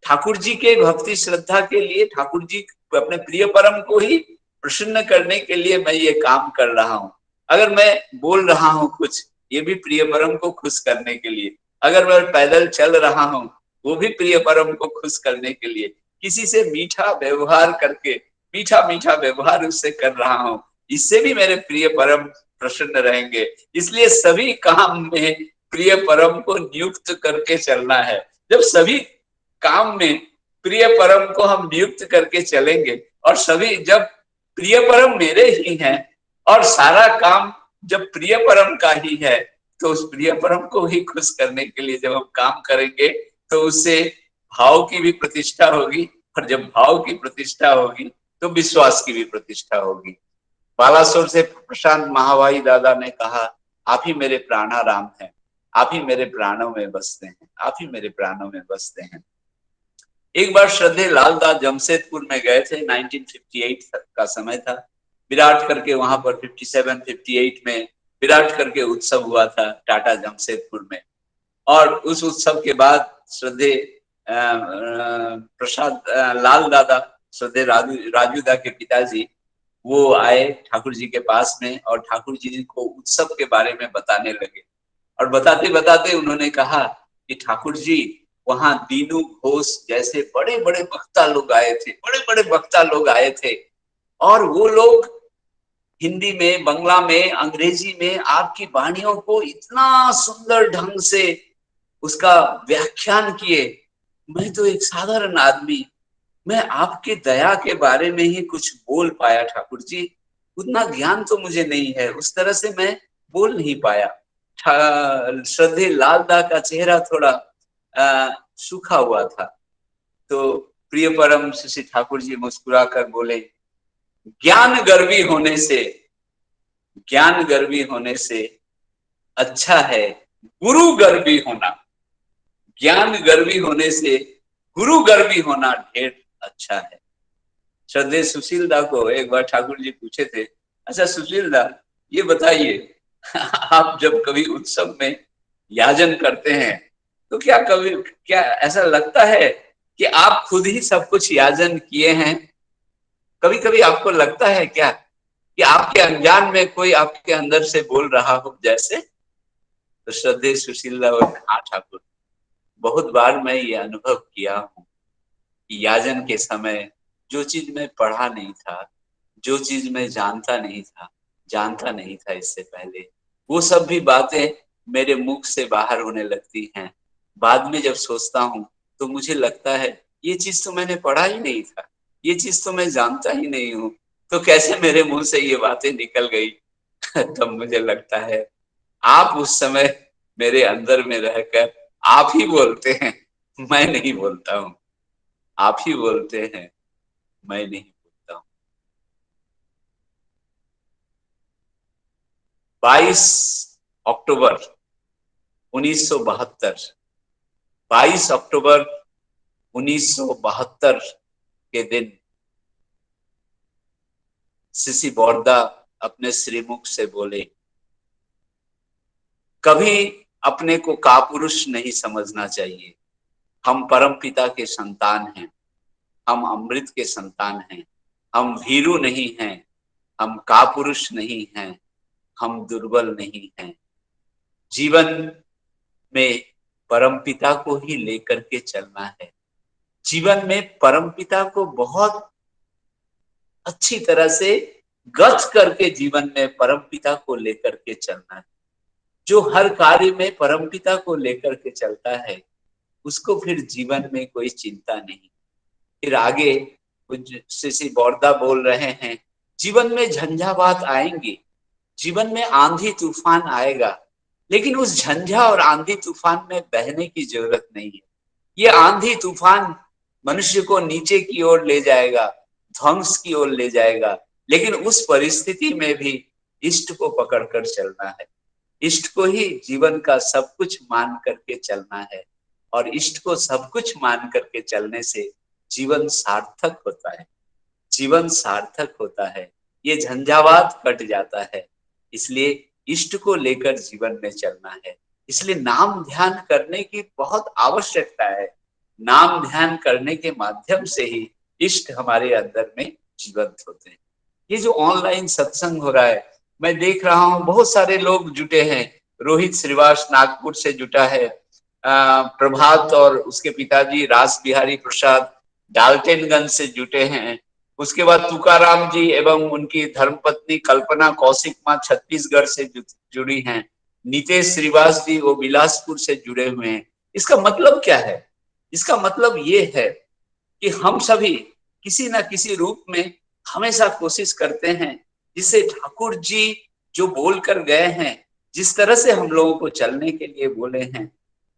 [SPEAKER 4] ठाकुर जी के भक्ति श्रद्धा के लिए, ठाकुर जी अपने प्रिय परम को ही प्रसन्न करने के लिए मैं ये काम कर रहा हूँ। अगर मैं बोल रहा हूँ कुछ, ये भी प्रिय परम को खुश करने के लिए। अगर मैं पैदल चल रहा हूँ, वो भी प्रिय परम को खुश करने के लिए। किसी से मीठा व्यवहार करके, मीठा मीठा व्यवहार उससे कर रहा हूँ, इससे भी मेरे प्रिय परम प्रसन्न रहेंगे। इसलिए सभी काम में प्रिय परम को नियुक्त करके चलना है। जब सभी काम में प्रिय परम को हम नियुक्त करके चलेंगे, और सभी जब प्रिय परम मेरे ही हैं और सारा काम जब प्रिय परम का ही है, तो उस प्रिय परम को ही खुश करने के लिए जब हम काम करेंगे तो उससे भाव की भी प्रतिष्ठा होगी, और जब भाव की प्रतिष्ठा होगी तो विश्वास की भी प्रतिष्ठा होगी। बालासोर से प्रशांत महावाई दादा ने कहा, आप ही मेरे प्राणाराम हैं, आप ही मेरे प्राणों में बसते हैं, आप ही मेरे प्राणों में बसते हैं। एक बार श्रद्धे लालदास जमशेदपुर में गए थे, 1958 का समय था। विराट करके वहां पर 57-58 में विराट करके उत्सव हुआ था टाटा जमशेदपुर में। और उस उत्सव के बाद श्रद्धे प्रसाद लाल दादा, श्रद्धे राजूदा के पिताजी, वो आए ठाकुर जी के पास में और ठाकुर जी को उत्सव के बारे में बताने लगे। और बताते बताते उन्होंने कहा कि ठाकुर जी, वहां दीनू घोष जैसे बड़े बड़े वक्ता लोग आए थे, बड़े बड़े वक्ता लोग आए थे, और वो लोग हिंदी में, बांग्ला में, अंग्रेजी में आपकी वाणियों को इतना सुंदर ढंग से उसका व्याख्यान किए। मैं तो एक साधारण आदमी, मैं आपके दया के बारे में ही कुछ बोल पाया ठाकुर जी, उतना ज्ञान तो मुझे नहीं है, उस तरह से मैं बोल नहीं पाया। श्रद्धे लालदा का चेहरा थोड़ा सूखा हुआ था। तो प्रिय परम श्री ठाकुर जी मुस्कुरा कर बोले, ज्ञान गर्वी होने से अच्छा है गुरु गर्वी होना। ज्ञान गर्वी होने से गुरु गर्वी होना ढेर अच्छा है। श्रद्धे सुशील दा को एक बार ठाकुर जी पूछे थे, अच्छा सुशील दा, ये बताइए आप जब कभी उत्सव में याजन करते हैं तो क्या ऐसा लगता है कि आप खुद ही सब कुछ याजन किए हैं? कभी कभी आपको लगता है क्या कि आपके अनजान में कोई आपके अंदर से बोल रहा हो जैसे? तो श्रद्धे सुशील दा, हाँ ठाकुर, बहुत बार मैं ये अनुभव किया हूँ कि याजन के समय जो चीज मैं पढ़ा नहीं था, जो चीज मैं जानता नहीं था इससे पहले, वो सब भी बातें मेरे मुख से बाहर होने लगती हैं। बाद में जब सोचता हूँ तो मुझे लगता है ये चीज तो मैंने पढ़ा ही नहीं था, ये चीज तो मैं जानता ही नहीं हूँ, तो कैसे मेरे मुंह से ये बातें निकल गई। तब मुझे लगता है आप उस समय मेरे अंदर में रहकर आप ही बोलते हैं, मैं नहीं बोलता हूँ। आप ही बोलते हैं, मैं नहीं बोलता हूँ। 22 अक्टूबर 1972, 22 अक्टूबर 1972 के दिन सिसी बोरदा अपने श्रीमुख से बोले, कभी अपने को कापुरुष नहीं समझना चाहिए। हम परम पिता के संतान हैं, हम अमृत के संतान हैं, हम भीरू नहीं हैं, हम कापुरुष नहीं हैं, हम दुर्बल नहीं हैं। जीवन में परम पिता को ही लेकर के चलना है। जीवन में परम पिता को बहुत अच्छी तरह से गच करके जीवन में परम पिता को लेकर के चलना है। जो हर कार्य में परम पिता को लेकर के चलता है, उसको फिर जीवन में कोई चिंता नहीं। फिर आगे सिसी बोरदा बोल रहे हैं, जीवन में झंझावात आएंगे, जीवन में आंधी तूफान आएगा, लेकिन उस झंझा और आंधी तूफान में बहने की जरूरत नहीं है। ये आंधी तूफान मनुष्य को नीचे की ओर ले जाएगा, ध्वंस की ओर ले जाएगा, लेकिन उस परिस्थिति में भी इष्ट को पकड़कर चलना है। इष्ट को ही जीवन का सब कुछ मान करके चलना है, और इष्ट को सब कुछ मान करके चलने से जीवन सार्थक होता है। जीवन सार्थक होता है, ये झंझावात कट जाता है। इसलिए इष्ट को लेकर जीवन में चलना है। इसलिए नाम ध्यान करने की बहुत आवश्यकता है। नाम ध्यान करने के माध्यम से ही इष्ट हमारे अंदर में जीवंत होते हैं। ये जो ऑनलाइन सत्संग हो रहा है, मैं देख रहा हूँ बहुत सारे लोग जुटे हैं। रोहित श्रीवास नागपुर से जुटा है, प्रभात और उसके पिताजी रास बिहारी प्रसाद डाल्टनगंज से जुटे हैं। उसके बाद तुकाराम जी एवं उनकी धर्मपत्नी कल्पना कौशिक मां छत्तीसगढ़ से जुड़ी हैं। नीतेश श्रीवास जी वो बिलासपुर से जुड़े हुए हैं। इसका मतलब क्या है? इसका मतलब ये है कि हम सभी किसी न किसी रूप में हमेशा कोशिश करते हैं, जिसे ठाकुर जी जो बोल कर गए हैं, जिस तरह से हम लोगों को चलने के लिए बोले हैं,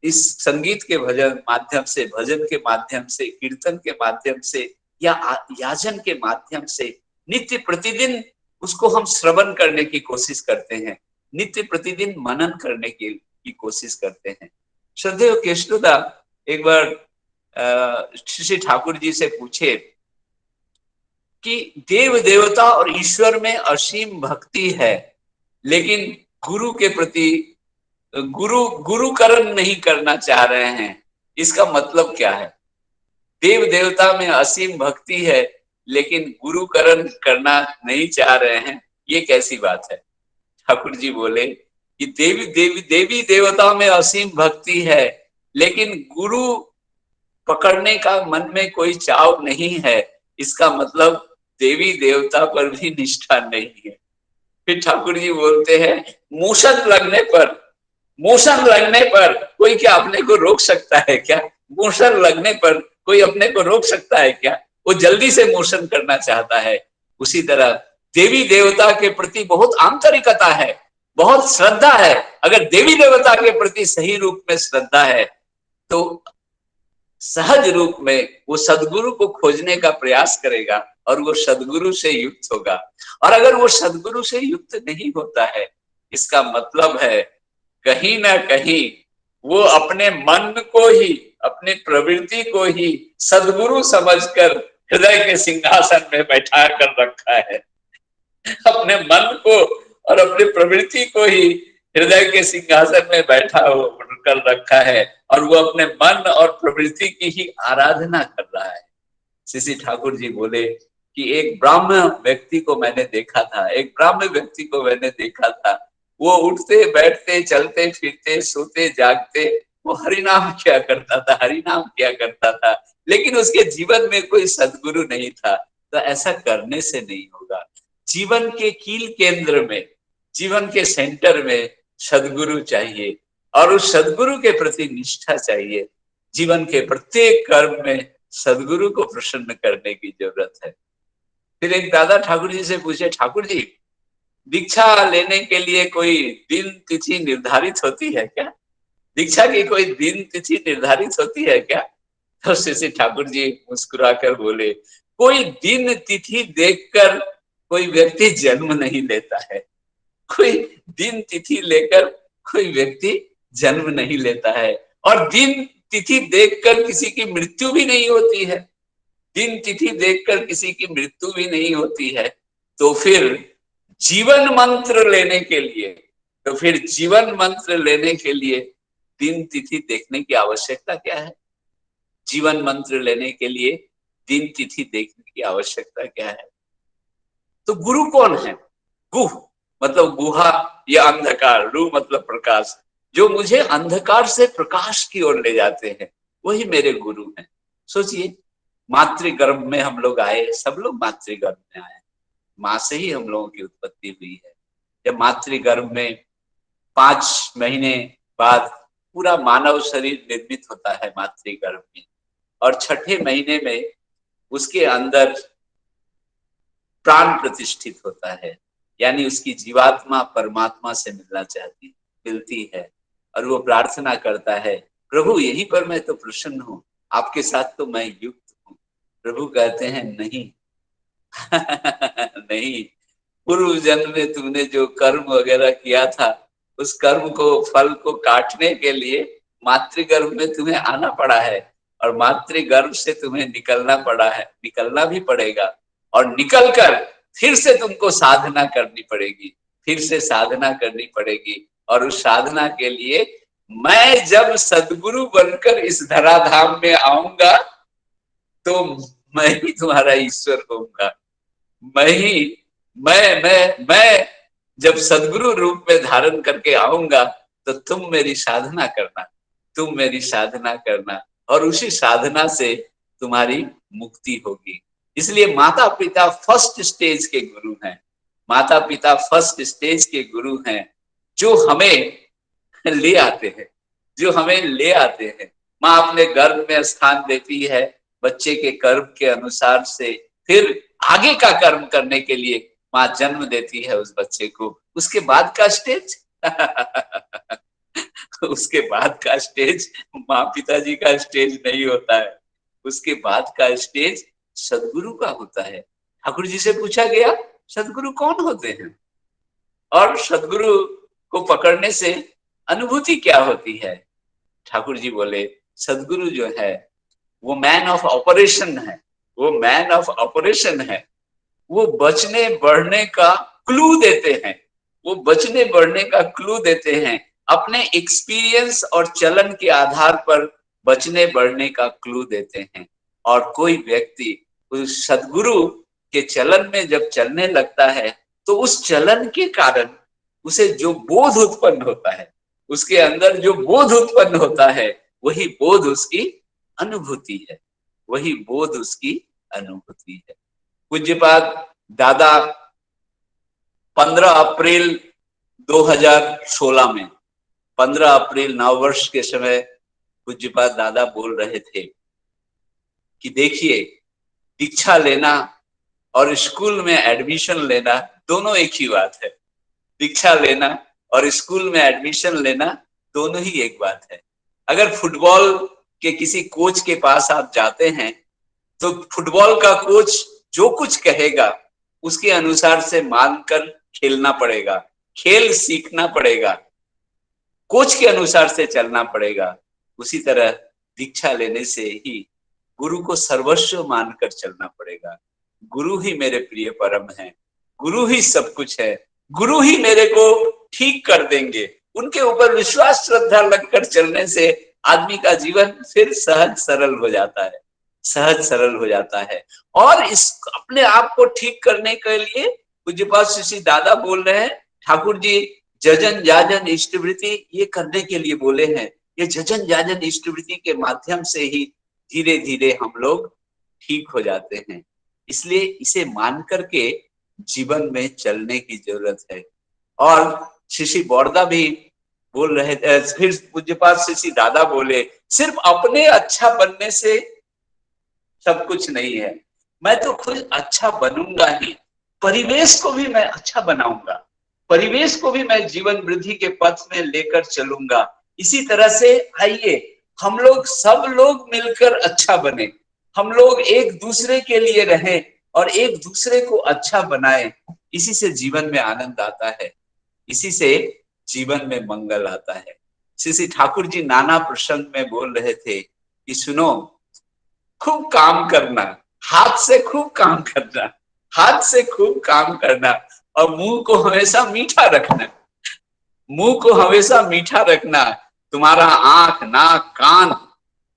[SPEAKER 4] इस संगीत के भजन माध्यम से, भजन के माध्यम से, कीर्तन के माध्यम से या याजन के माध्यम से नित्य प्रतिदिन उसको हम श्रवण करने की कोशिश करते हैं, नित्य प्रतिदिन मनन करने की कोशिश करते हैं। श्रद्धेय केशवदा एक बार श्री ठाकुर जी से पूछे कि देव देवता और ईश्वर में असीम भक्ति है, लेकिन गुरु के प्रति गुरुकरण नहीं करना चाह रहे हैं, इसका मतलब क्या है? देव देवता में असीम भक्ति है, लेकिन गुरुकरण करना नहीं चाह रहे हैं, ये कैसी बात है? ठाकुर जी बोले कि देवी देवता में असीम भक्ति है, लेकिन गुरु पकड़ने का मन में कोई चाव नहीं है, इसका मतलब देवी देवता पर भी निष्ठा नहीं है। फिर ठाकुर जी बोलते हैं, मोशन लगने पर कोई क्या अपने को रोक सकता है क्या? मोशन लगने पर कोई अपने को रोक सकता है क्या? वो जल्दी से मोशन करना चाहता है। उसी तरह देवी देवता के प्रति बहुत आंतरिकता है, बहुत श्रद्धा है। अगर देवी देवता के प्रति सही रूप में श्रद्धा है तो सहज रूप में वो सदगुरु को खोजने का प्रयास करेगा और वो सदगुरु से युक्त होगा। और अगर वो सदगुरु से युक्त नहीं होता है, इसका मतलब है कहीं ना कहीं वो अपने मन को ही, अपनी प्रवृत्ति को ही सदगुरु समझकर हृदय के सिंहासन में बैठा कर रखा है। अपने मन को और अपनी प्रवृत्ति को ही हृदय के सिंहासन में बैठा कर रखा है, और वो अपने मन और प्रवृत्ति की ही आराधना कर रहा है। श्री ठाकुर जी बोले कि एक ब्राह्मण व्यक्ति को मैंने देखा था, वो उठते बैठते चलते फिरते सोते जागते वो हरिनाम किया करता था, लेकिन उसके जीवन में कोई सदगुरु नहीं था। तो ऐसा करने से नहीं होगा। जीवन के कील केंद्र में, जीवन के सेंटर में सदगुरु चाहिए, और उस सदगुरु के प्रति निष्ठा चाहिए। जीवन के प्रत्येक कर्म में सदगुरु को प्रसन्न करने की जरूरत है। फिर एक दादा ठाकुर जी से पूछे, ठाकुर जी दीक्षा लेने के लिए कोई दिन तिथि निर्धारित होती है क्या? दीक्षा की कोई दिन तिथि निर्धारित होती है क्या? तो श्री ठाकुर जी मुस्कुराकर बोले, कोई दिन तिथि देखकर कोई व्यक्ति जन्म नहीं लेता है, कोई दिन तिथि लेकर कोई व्यक्ति जन्म नहीं लेता है, और दिन तिथि देखकर किसी की मृत्यु भी नहीं होती है। दिन तिथि देखकर किसी की मृत्यु भी नहीं होती है। तो फिर जीवन मंत्र लेने के लिए दिन तिथि देखने की आवश्यकता क्या है? जीवन मंत्र लेने के लिए दिन तिथि देखने की आवश्यकता क्या है? तो गुरु कौन है? गुह मतलब गुहा या अंधकार, रू मतलब प्रकाश, जो मुझे अंधकार से प्रकाश की ओर ले जाते हैं, वही मेरे गुरु हैं। सोचिए, मातृगर्भ में हम लोग आए, सब लोग मातृगर्भ में आए, माँ से ही हम लोगों की उत्पत्ति हुई है। जब मातृगर्भ में 5 महीने बाद पूरा मानव शरीर निर्मित होता है मातृगर्भ में, और 6ठे महीने में उसके अंदर प्राण प्रतिष्ठित होता है, यानी उसकी जीवात्मा परमात्मा से मिलती है, और वो प्रार्थना करता है, प्रभु यहीं पर मैं तो प्रसन्न हूं, आपके साथ तो मैं युक्त हूं। प्रभु कहते हैं नहीं नहीं, पूर्व जन्म में तुमने जो कर्म वगैरह किया था, उस कर्म को, फल को काटने के लिए मातृगर्भ में तुम्हें आना पड़ा है, और मातृगर्भ से तुम्हें निकलना भी पड़ेगा, और निकलकर फिर से तुमको साधना करनी पड़ेगी। और उस साधना के लिए मैं जब सद्गुरु बनकर इस धराधाम में आऊंगा, तो मैं ही तुम्हारा ईश्वर होऊंगा। मैं जब सद्गुरु रूप में धारण करके आऊंगा, तो तुम मेरी साधना करना, और उसी साधना से तुम्हारी मुक्ति होगी। इसलिए माता पिता फर्स्ट स्टेज के गुरु हैं, जो हमें ले आते हैं। माँ अपने गर्भ में स्थान देती है, बच्चे के गर्भ के अनुसार से फिर आगे का कर्म करने के लिए माँ जन्म देती है उस बच्चे को। उसके बाद का स्टेज माँ पिताजी का स्टेज नहीं होता है, उसके बाद का स्टेज सद्गुरु का होता है। ठाकुर जी से पूछा गया, सद्गुरु कौन होते हैं, और सद्गुरु को पकड़ने से अनुभूति क्या होती है? ठाकुर जी बोले, सद्गुरु जो है वो मैन ऑफ ऑपरेशन है, वो बचने बढ़ने का क्लू देते हैं, अपने एक्सपीरियंस और चलन के आधार पर बचने बढ़ने का क्लू देते हैं। और कोई व्यक्ति उस सद्गुरु के चलन में जब चलने लगता है, तो उस चलन के कारण उसे जो बोध उत्पन्न होता है, उसके अंदर जो बोध उत्पन्न होता है, वही बोध उसकी अनुभूति है। पूज्यपाद दादा 15 अप्रैल 2016 में, 15 अप्रैल नववर्ष के समय पूज्यपाद दादा बोल रहे थे कि देखिए, दीक्षा लेना और स्कूल में एडमिशन लेना दोनों एक ही बात है। दीक्षा लेना और स्कूल में एडमिशन लेना दोनों ही एक बात है। अगर फुटबॉल के किसी कोच के पास आप जाते हैं, तो फुटबॉल का कोच जो कुछ कहेगा उसके अनुसार से मानकर खेलना पड़ेगा, खेल सीखना पड़ेगा, कोच के अनुसार से चलना पड़ेगा। उसी तरह दीक्षा लेने से ही गुरु को सर्वस्व मानकर चलना पड़ेगा। गुरु ही मेरे प्रिय परम है, गुरु ही सब कुछ है, गुरु ही मेरे को ठीक कर देंगे। उनके ऊपर विश्वास श्रद्धा लगकर चलने से आदमी का जीवन फिर सहज सरल हो जाता है। और इस अपने आप को ठीक करने के लिए पूज्यपाद श्री दादा बोल रहे हैं, ठाकुर जी जजन जाजन इष्टवृत्ति ये करने के लिए बोले हैं। ये जजन जाजन इष्टवृत्ति के माध्यम से ही धीरे धीरे हम लोग ठीक हो जाते हैं। इसलिए इसे मान करके जीवन में चलने की जरूरत है। और श्री बौरदा भी बोल रहे थे, फिर पूज्यपाद श्री दादा बोले, सिर्फ अपने अच्छा बनने से सब कुछ नहीं है, मैं तो खुद अच्छा बनूंगा ही, परिवेश को भी मैं अच्छा बनाऊंगा, परिवेश को भी मैं जीवन वृद्धि के पथ में लेकर चलूंगा। इसी तरह से आइए हम लोग सब लोग मिलकर अच्छा बने, हम लोग एक दूसरे के लिए रहें और एक दूसरे को अच्छा बनाएं। इसी से जीवन में आनंद आता है। इसी से जीवन में मंगल आता है। श्री ठाकुर जी नाना प्रसंग में बोल रहे थे कि सुनो, खूब काम करना, हाथ से खूब काम करना, हाथ से खूब काम करना, और मुंह को हमेशा मीठा रखना, मुंह को हमेशा मीठा रखना। तुम्हारा आंख, नाक, कान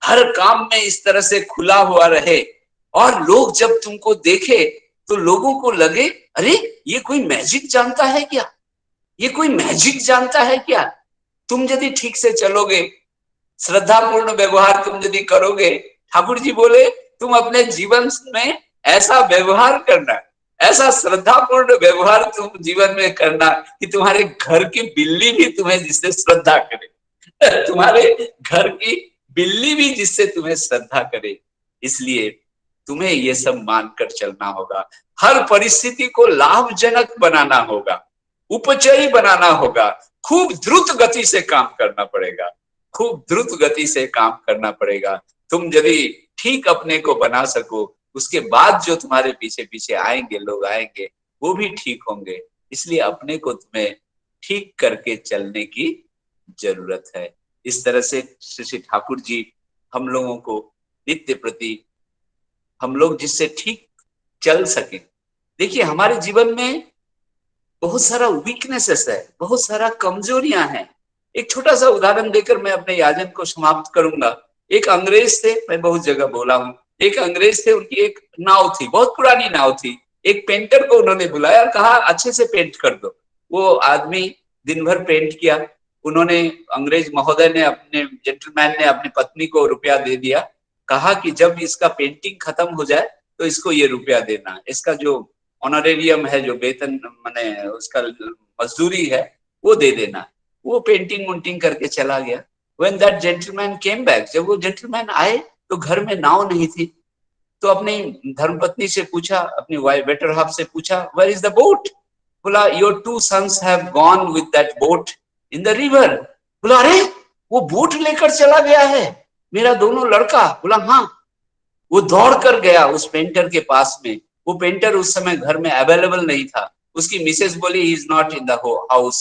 [SPEAKER 4] हर काम में इस तरह से खुला हुआ रहे, और लोग जब तुमको देखे तो लोगों को लगे, अरे ये कोई मैजिक जानता है क्या, ये कोई मैजिक जानता है क्या। तुम यदि ठीक से चलोगे, श्रद्धापूर्ण व्यवहार तुम यदि करोगे, ठाकुर जी बोले तुम अपने जीवन में ऐसा व्यवहार करना, ऐसा श्रद्धापूर्ण व्यवहार तुम जीवन में करना कि तुम्हारे घर की बिल्ली भी तुम्हें जिससे श्रद्धा करे, तुम्हारे घर की बिल्ली भी जिससे तुम्हें श्रद्धा करे। इसलिए तुम्हें ये सब मानकर चलना होगा, हर परिस्थिति को लाभजनक बनाना होगा, उपचयी बनाना होगा, खूब द्रुत गति से काम करना पड़ेगा, खूब द्रुत गति से काम करना पड़ेगा। तुम यदि ठीक अपने को बना सको, उसके बाद जो तुम्हारे पीछे पीछे आएंगे, लोग आएंगे, वो भी ठीक होंगे। इसलिए अपने को तुम्हें ठीक करके चलने की जरूरत है। इस तरह से श्री ठाकुर जी हम लोगों को नित्य प्रति, हम लोग जिससे ठीक चल सके। देखिए हमारे जीवन में बहुत सारा वीकनेसेस है, बहुत सारा कमजोरियां हैं। एक छोटा सा उदाहरण देकर मैं अपने याजन को समाप्त करूंगा। एक अंग्रेज थे, मैं बहुत जगह बोला हूं, एक अंग्रेज थे, उनकी एक नाव थी, बहुत पुरानी नाव थी। एक पेंटर को उन्होंने बुलाया और कहा अच्छे से पेंट कर दो। वो आदमी दिन भर पेंट किया। उन्होंने, अंग्रेज महोदय ने, अपने जेंटलमैन ने अपनी पत्नी को रुपया दे दिया, कहा कि जब इसका पेंटिंग खत्म हो जाए तो इसको ये रुपया देना, इसका जो ऑनरेरियम है, जो वेतन माने उसका मजदूरी है, वो दे देना। वो पेंटिंग वुंटिंग करके चला गया। When that gentleman came back, जब वो जेंटलमैन आए तो घर में नाव नहीं थी। तो अपनी धर्मपत्नी से पूछा, अपनी वाइफ बेटर हाफ से पूछा, Where is the boat? बोला Your two sons have gone with that boat in the river. बोला अरे वो बोट लेकर चला गया है मेरा दोनों लड़का। बोला हाँ। वो दौड़ कर गया उस पेंटर के पास में। वो पेंटर उस समय घर में अवेलेबल नहीं था। उसकी मिसेस बोली he is not in the house.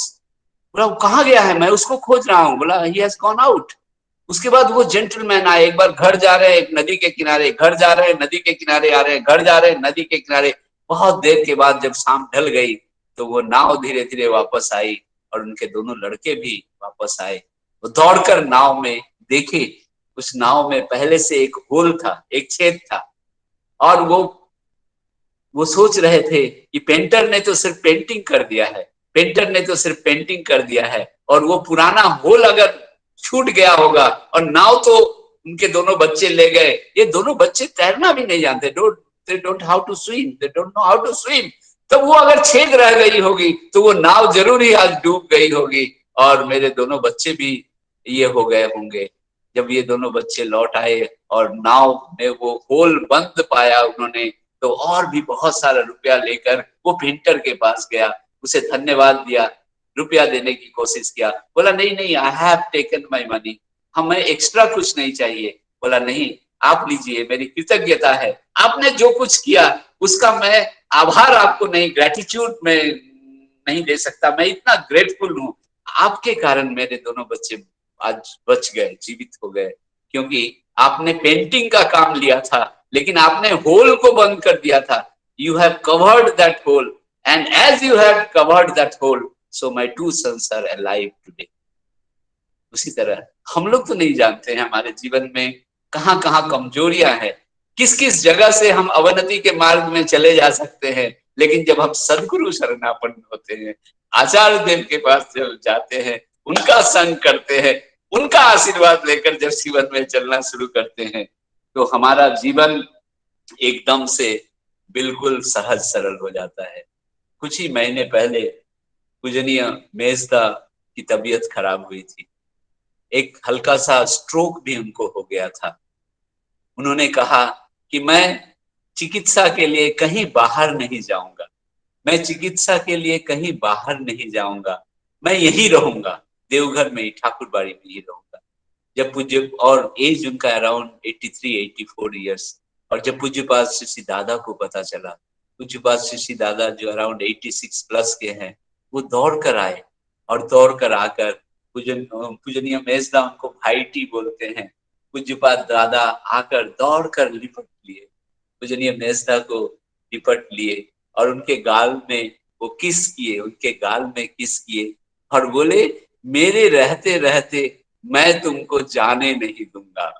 [SPEAKER 4] बोला वो कहाँ गया है, मैं उसको खोज रहा हूँ। बोला ही हैज गॉन आउट। उसके बाद वो जेंटलमैन आए, एक बार घर जा रहे हैं एक नदी के किनारे, घर जा रहे हैं नदी के किनारे आ रहे हैं, घर जा रहे हैं नदी के किनारे। बहुत देर के बाद जब शाम ढल गई तो वो नाव धीरे धीरे वापस आई और उनके दोनों लड़के भी वापस आए। वो दौड़कर नाव में देखे, उस नाव में पहले से एक होल था, एक छेद था, और वो सोच रहे थे कि पेंटर ने तो सिर्फ पेंटिंग कर दिया है, पेंटर ने तो सिर्फ पेंटिंग कर दिया है, और वो पुराना होल अगर छूट गया होगा और नाव तो उनके दोनों बच्चे ले गए। ये दोनों बच्चे तैरना भी नहीं जानते, they don't how to swim, they don't know how to swim। तो वो अगर छेद रह गई होगी तो वो नाव जरूर ही आज डूब गई होगी और मेरे दोनों बच्चे भी ये हो गए होंगे। जब ये दोनों बच्चे लौट आए और नाव में वो होल बंद पाया उन्होंने, तो और भी बहुत सारा रुपया लेकर वो पेंटर के पास गया, उसे धन्यवाद दिया, रुपया देने की कोशिश किया। बोला नहीं नहीं, I have taken my money, हमें एक्स्ट्रा कुछ नहीं चाहिए। बोला नहीं, आप लीजिए, मेरी कृतज्ञता है, आपने जो कुछ किया उसका मैं आभार आपको नहीं, ग्रेटिट्यूड में नहीं दे सकता, मैं इतना ग्रेटफुल हूँ। आपके कारण मेरे दोनों बच्चे आज बच गए, जीवित हो गए, क्योंकि आपने पेंटिंग का काम लिया था लेकिन आपने होल को बंद कर दिया था। You have covered that hole, and as you have covered that hole, so my two sons are alive today. उसी तरह हम लोग तो नहीं जानते हैं हमारे जीवन में कहां कहां कमजोरियां हैं, किस किस जगह से हम अवनति के मार्ग में चले जा सकते हैं, लेकिन जब हम सदगुरु शरणापन्न होते हैं, आचार्य देव के पास जब जाते हैं, उनका संग करते हैं, उनका आशीर्वाद लेकर जब जीवन में चलना शुरू करते हैं, तो हमारा जीवन एकदम से बिल्कुल सहज सरल हो जाता है। कुछ ही महीने पहले पूजनीय मेजदा की तबीयत खराब हुई थी, एक हल्का सा स्ट्रोक भी उनको हो गया था। उन्होंने कहा कि मैं चिकित्सा के लिए कहीं बाहर नहीं जाऊंगा, मैं चिकित्सा के लिए कहीं बाहर नहीं जाऊंगा, मैं यही रहूंगा, देवघर में ही, ठाकुरबाड़ी में ही रहूंगा। जब पूज्य, और एज उनका अराउंड 83-84 ईयर्स, और जब पूज्यपाद श्री दादा को पता चला, पूज्यपाद श्री दादा जो अराउंड 86 प्लस के हैं, वो दौड़ कर आए और दौड़ कर आकर पूजनीय मेजदा उनको भाईटी बोलते हैं, पूज्यपाद दादा आकर दौड़ कर लिपट लिए, पूजनीय मेजदा को लिपट लिए और उनके गाल में वो किस किए, उनके गाल में किस किए और बोले मेरे रहते रहते मैं तुमको जाने नहीं दूंगा,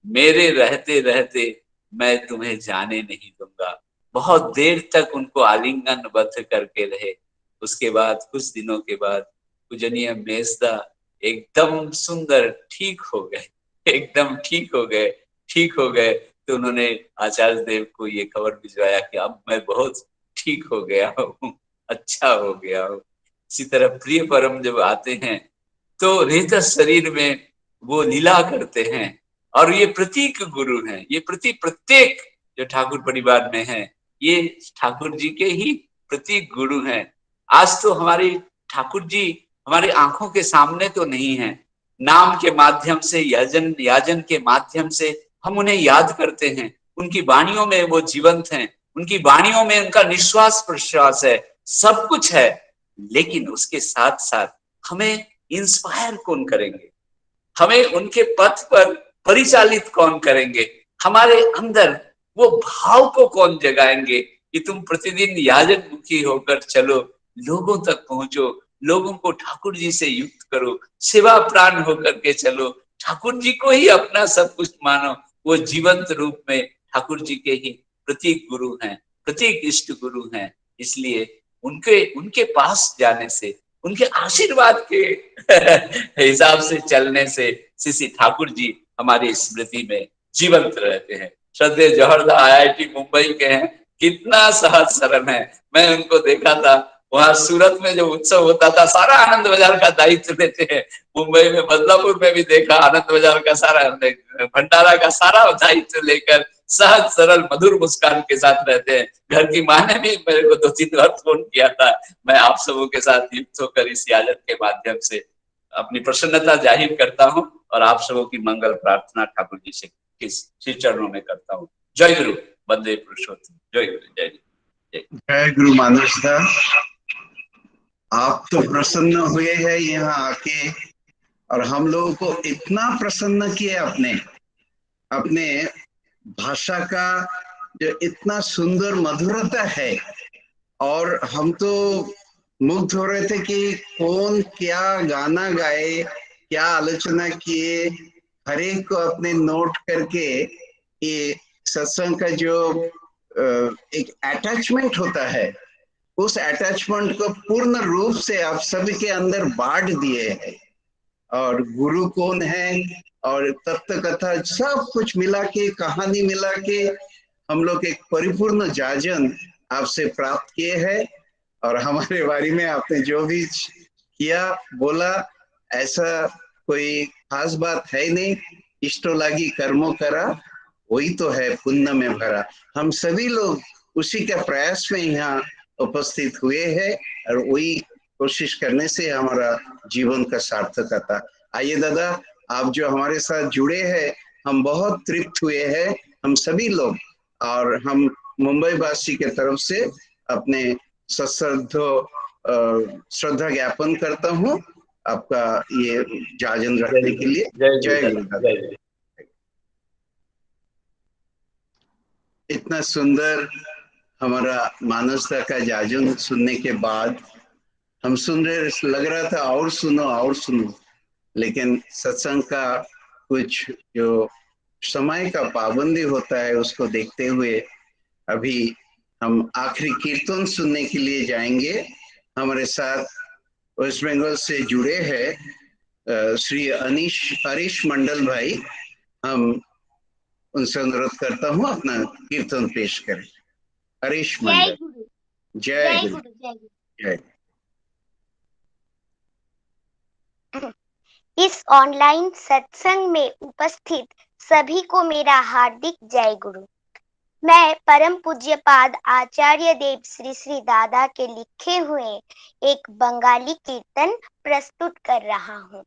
[SPEAKER 4] मेरे रहते रहते मैं तुम्हें जाने नहीं दूंगा। बहुत देर तक उनको आलिंगनबद्ध करके रहे। उसके बाद कुछ दिनों के बाद पूजनीय मेजदा एकदम सुंदर ठीक हो गए, एकदम ठीक हो गए, ठीक हो गए। तो उन्होंने आचार्य देव को ये खबर भिजवाया कि अब मैं बहुत ठीक हो गया हूँ, अच्छा हो गया हूँ। इसी तरह प्रिय परम जब आते हैं तो निहित शरीर में वो लीला करते हैं और ये प्रतीक गुरु हैं, ये प्रत्येक जो ठाकुर परिवार में है ये ठाकुर जी के ही प्रतीक गुरु हैं। आज तो हमारे ठाकुर जी हमारी आंखों के सामने तो नहीं है, नाम के माध्यम से याजन के माध्यम से हम उन्हें याद करते हैं, उनकी वाणियों में वो जीवंत हैं, उनकी वाणियों में उनका निश्वास प्रश्वास है, सब कुछ है। लेकिन उसके साथ साथ हमें इंस्पायर कौन करेंगे, हमें उनके पथ पर परिचालित कौन करेंगे, हमारे अंदर वो भाव को कौन जगाएंगे कि तुम प्रतिदिन याजन मुखी होकर चलो, लोगों तक पहुंचो, लोगों को ठाकुर जी से युक्त करो, सेवा प्राण होकर के चलो, ठाकुर जी को ही अपना सब कुछ मानो। वो जीवंत रूप में ठाकुर जी के ही प्रतीक गुरु हैं, प्रतीक इष्ट गुरु हैं। इसलिए उनके उनके पास जाने से, उनके आशीर्वाद के हिसाब से चलने से श्री ठाकुर जी हमारी स्मृति में जीवंत रहते हैं। श्रद्धेय जौहरदा IIT मुंबई के हैं, कितना सहज सरल है। मैं उनको देखा था वहां सूरत में जो उत्सव होता था, सारा आनंद बाजार का दायित्व लेते हैं। मुंबई में बदलापुर में भी देखा, आनंद बाजार का सारा भंडारा का सारा दायित्व लेकर सहज सरल मधुर मुस्कान के साथ रहते हैं। घर की माँ ने भी मेरे को 2-3 बार फोन किया था। मैं आप सबों के साथ युक्त होकर इस याजन के माध्यम से अपनी प्रसन्नता जाहिर करता हूँ और आप सबों की मंगल प्रार्थना ठाकुर जी से श्री चरणों में करता हूँ। जय गुरु, वंदे पुरुषोत्तम, जय गुरु, जय गुरु,
[SPEAKER 2] जय गुरु मानसदा। आप तो प्रसन्न हुए हैं यहाँ आके और हम लोगों को इतना प्रसन्न किया आपने, अपने भाषा का जो इतना सुंदर मधुरता है। और हम तो मुग्ध हो रहे थे कि कौन क्या गाना गाए, क्या आलोचना किए, हर एक को अपने नोट करके ये सत्संग का जो एक अटैचमेंट होता है, उस अटैचमेंट को पूर्ण रूप से आप सभी के अंदर बांट दिए हैं। और गुरु कौन है और तत्व कथा सब कुछ मिला के, कहानी मिला के हम लोग एक परिपूर्ण जाजन आपसे प्राप्त किए हैं। और हमारे बारे में आपने जो भी किया बोला, ऐसा कोई खास बात है नहीं। इष्टो लागी कर्मों करा, वही तो है पुण्य में भरा। हम सभी लोग उसी के प्रयास में यहाँ उपस्थित हुए हैं और वही कोशिश करने से हमारा जीवन का सार्थकता। आइए दादा, आप जो हमारे साथ जुड़े हैं, हम बहुत तृप्त हुए हैं, हम सभी लोग। और हम मुंबई वासी के तरफ से अपने श्रद्धा ज्ञापन करता हूँ आपका ये जाजन रखने के लिए। जय गुरु दादा। इतना सुंदर हमारा मानसदा का जाजन सुनने के बाद हम सुन रहे, लग रहा था और सुनो और सुनो, लेकिन सत्संग का कुछ जो समय का पाबंदी होता है उसको देखते हुए अभी हम आखिरी कीर्तन सुनने के लिए जाएंगे। हमारे साथ वेस्ट बंगाल से जुड़े हैं श्री हरीश मंडल भाई। हम उनसे अनुरोध करता हूँ अपना कीर्तन पेश करें। हरीश मंडल। जय गुरु। जय।
[SPEAKER 5] इस ऑनलाइन सत्संग में उपस्थित सभी को मेरा हार्दिक जय गुरु। मैं परम पूज्यपाद आचार्य देव श्री श्री दादा के लिखे हुए एक बंगाली कीर्तन प्रस्तुत कर रहा हूँ।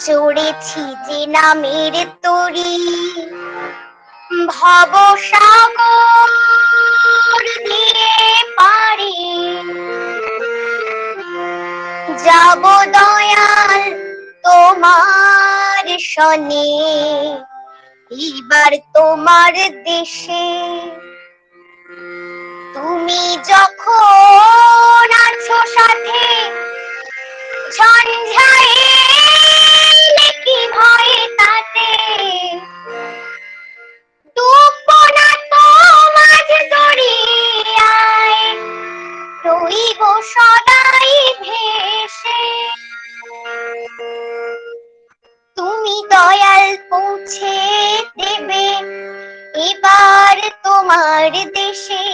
[SPEAKER 5] चढ़ेছি যে নামের তরি,
[SPEAKER 6] 「
[SPEAKER 5] ভব সাগর দিয়ে পারি যাব দয়াল তোমার শনে, এবার তোমার দেশে। তুমি যখন আছো সাথে ঝঞ্ঝাইলে কি ভয় তাতে, ডুববো না তো মাঝ দরিয়ায়, রইব সদাই ভেসে। তুমি দয়াল পৌঁছে দেবে এবার তোমার দেশে।